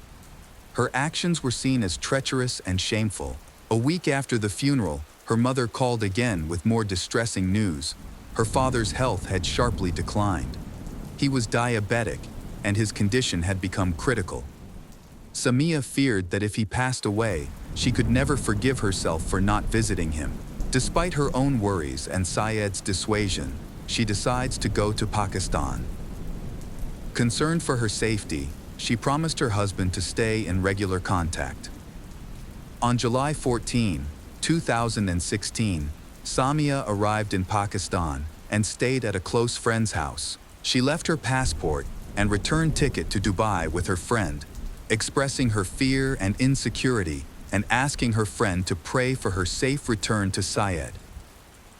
Her actions were seen as treacherous and shameful. A week after the funeral, her mother called again with more distressing news. Her father's health had sharply declined. He was diabetic, and his condition had become critical. Samia feared that if he passed away, she could never forgive herself for not visiting him. Despite her own worries and Syed's dissuasion, she decides to go to Pakistan. Concerned for her safety, she promised her husband to stay in regular contact. On July 14, 2016, Samia arrived in Pakistan and stayed at a close friend's house. She left her passport and return ticket to Dubai with her friend, expressing her fear and insecurity and asking her friend to pray for her safe return to Syed.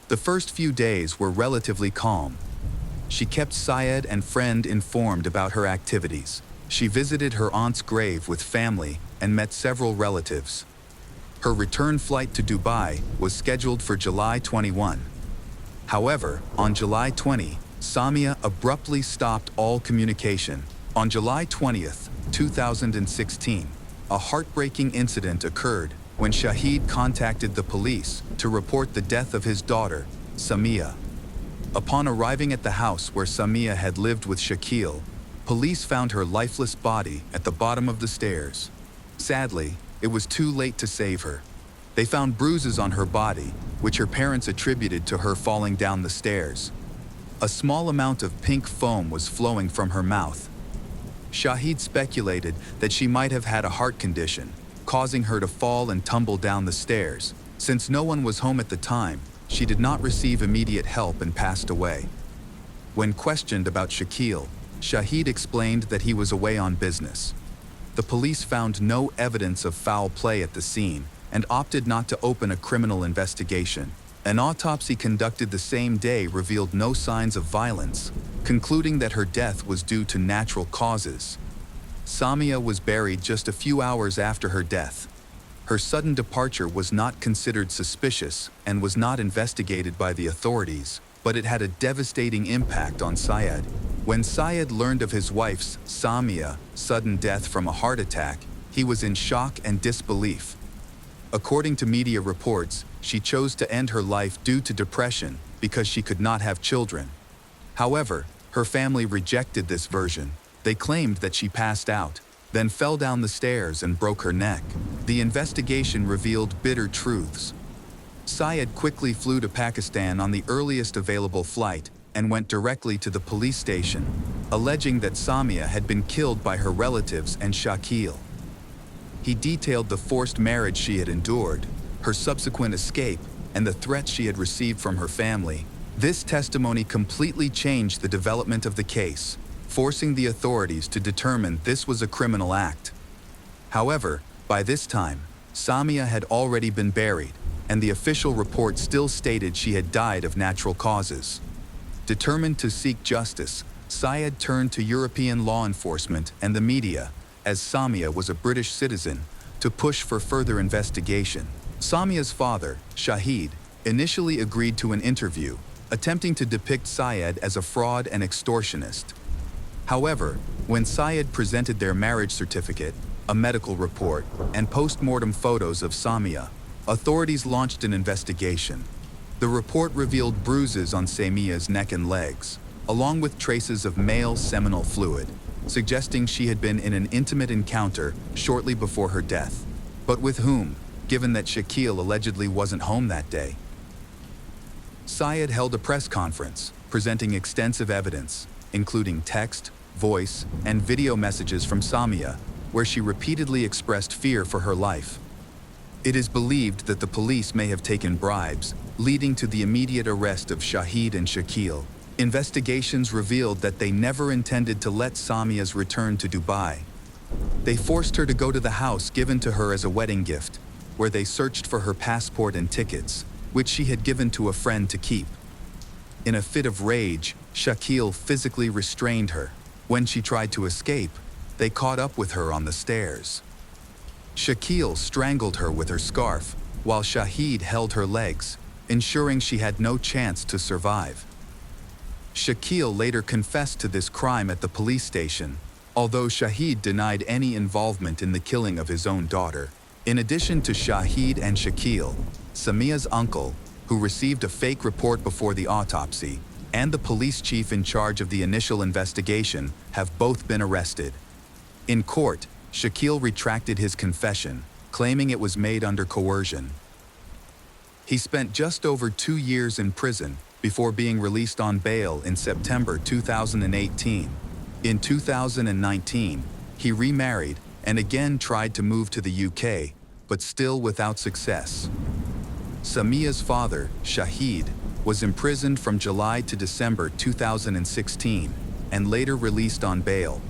The first few days were relatively calm. She kept Syed and friend informed about her activities. She visited her aunt's grave with family and met several relatives. Her return flight to Dubai was scheduled for July 21. However, on July 20, Samia abruptly stopped all communication. On July 20th, 2016, a heartbreaking incident occurred when Shahid contacted the police to report the death of his daughter, Samia. Upon arriving at the house where Samia had lived with Shaquille, police found her lifeless body at the bottom of the stairs. Sadly, it was too late to save her. They found bruises on her body, which her parents attributed to her falling down the stairs. A small amount of pink foam was flowing from her mouth. Shahid speculated that she might have had a heart condition, causing her to fall and tumble down the stairs. Since no one was home at the time, she did not receive immediate help and passed away. When questioned about Shaquille, Shahid explained that he was away on business. The police found no evidence of foul play at the scene and opted not to open a criminal investigation. An autopsy conducted the same day revealed no signs of violence, concluding that her death was due to natural causes. Samia was buried just a few hours after her death. Her sudden departure was not considered suspicious and was not investigated by the authorities, but it had a devastating impact on Syed. When Syed learned of his wife's, Samia's, sudden death from a heart attack, he was in shock and disbelief. According to media reports, she chose to end her life due to depression because she could not have children. However, her family rejected this version. They claimed that she passed out, then fell down the stairs and broke her neck. The investigation revealed bitter truths. Syed quickly flew to Pakistan on the earliest available flight and went directly to the police station, alleging that Samia had been killed by her relatives and Shakil. He detailed the forced marriage she had endured, her subsequent escape, and the threats she had received from her family. This testimony completely changed the development of the case, forcing the authorities to determine this was a criminal act. However, by this time, Samia had already been buried, and the official report still stated she had died of natural causes. Determined to seek justice, Syed turned to European law enforcement and the media, as Samia was a British citizen, to push for further investigation. Samia's father, Shahid, initially agreed to an interview, attempting to depict Syed as a fraud and extortionist. However, when Syed presented their marriage certificate, a medical report, and post-mortem photos of Samia, authorities launched an investigation. The report revealed bruises on Samia's neck and legs, along with traces of male seminal fluid, suggesting she had been in an intimate encounter shortly before her death. But with whom, given that Shakil allegedly wasn't home that day? Syed held a press conference, presenting extensive evidence, including text, voice, and video messages from Samia, where she repeatedly expressed fear for her life. It is believed that the police may have taken bribes, leading to the immediate arrest of Shahid and Shakil. Investigations revealed that they never intended to let Samia's return to Dubai. They forced her to go to the house given to her as a wedding gift, where they searched for her passport and tickets, which she had given to a friend to keep. In a fit of rage, Shakil physically restrained her. When she tried to escape, they caught up with her on the stairs. Shakil strangled her with her scarf, while Shahid held her legs, ensuring she had no chance to survive. Shakil later confessed to this crime at the police station, although Shahid denied any involvement in the killing of his own daughter. In addition to Shahid and Shakil, Samia's uncle, who received a fake report before the autopsy, and the police chief in charge of the initial investigation have both been arrested. In court, Shakil retracted his confession, claiming it was made under coercion. He spent just over 2 years in prison before being released on bail in September 2018. In 2019, he remarried and again tried to move to the UK, but still without success. Samia's father, Shahid, was imprisoned from July to December 2016 and later released on bail.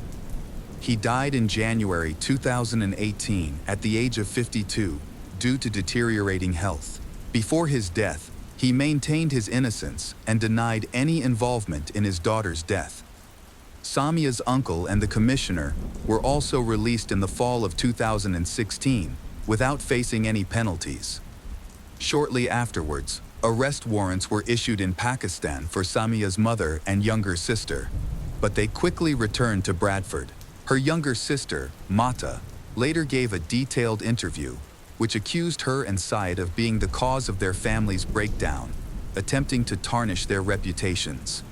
He died in January 2018 at the age of 52 due to deteriorating health. Before his death, he maintained his innocence and denied any involvement in his daughter's death. Samia's uncle and the commissioner were also released in the fall of 2016 without facing any penalties. Shortly afterwards, arrest warrants were issued in Pakistan for Samia's mother and younger sister, but they quickly returned to Bradford. Her younger sister, Mata, later gave a detailed interview, which accused her and Syed of being the cause of their family's breakdown, attempting to tarnish their reputations.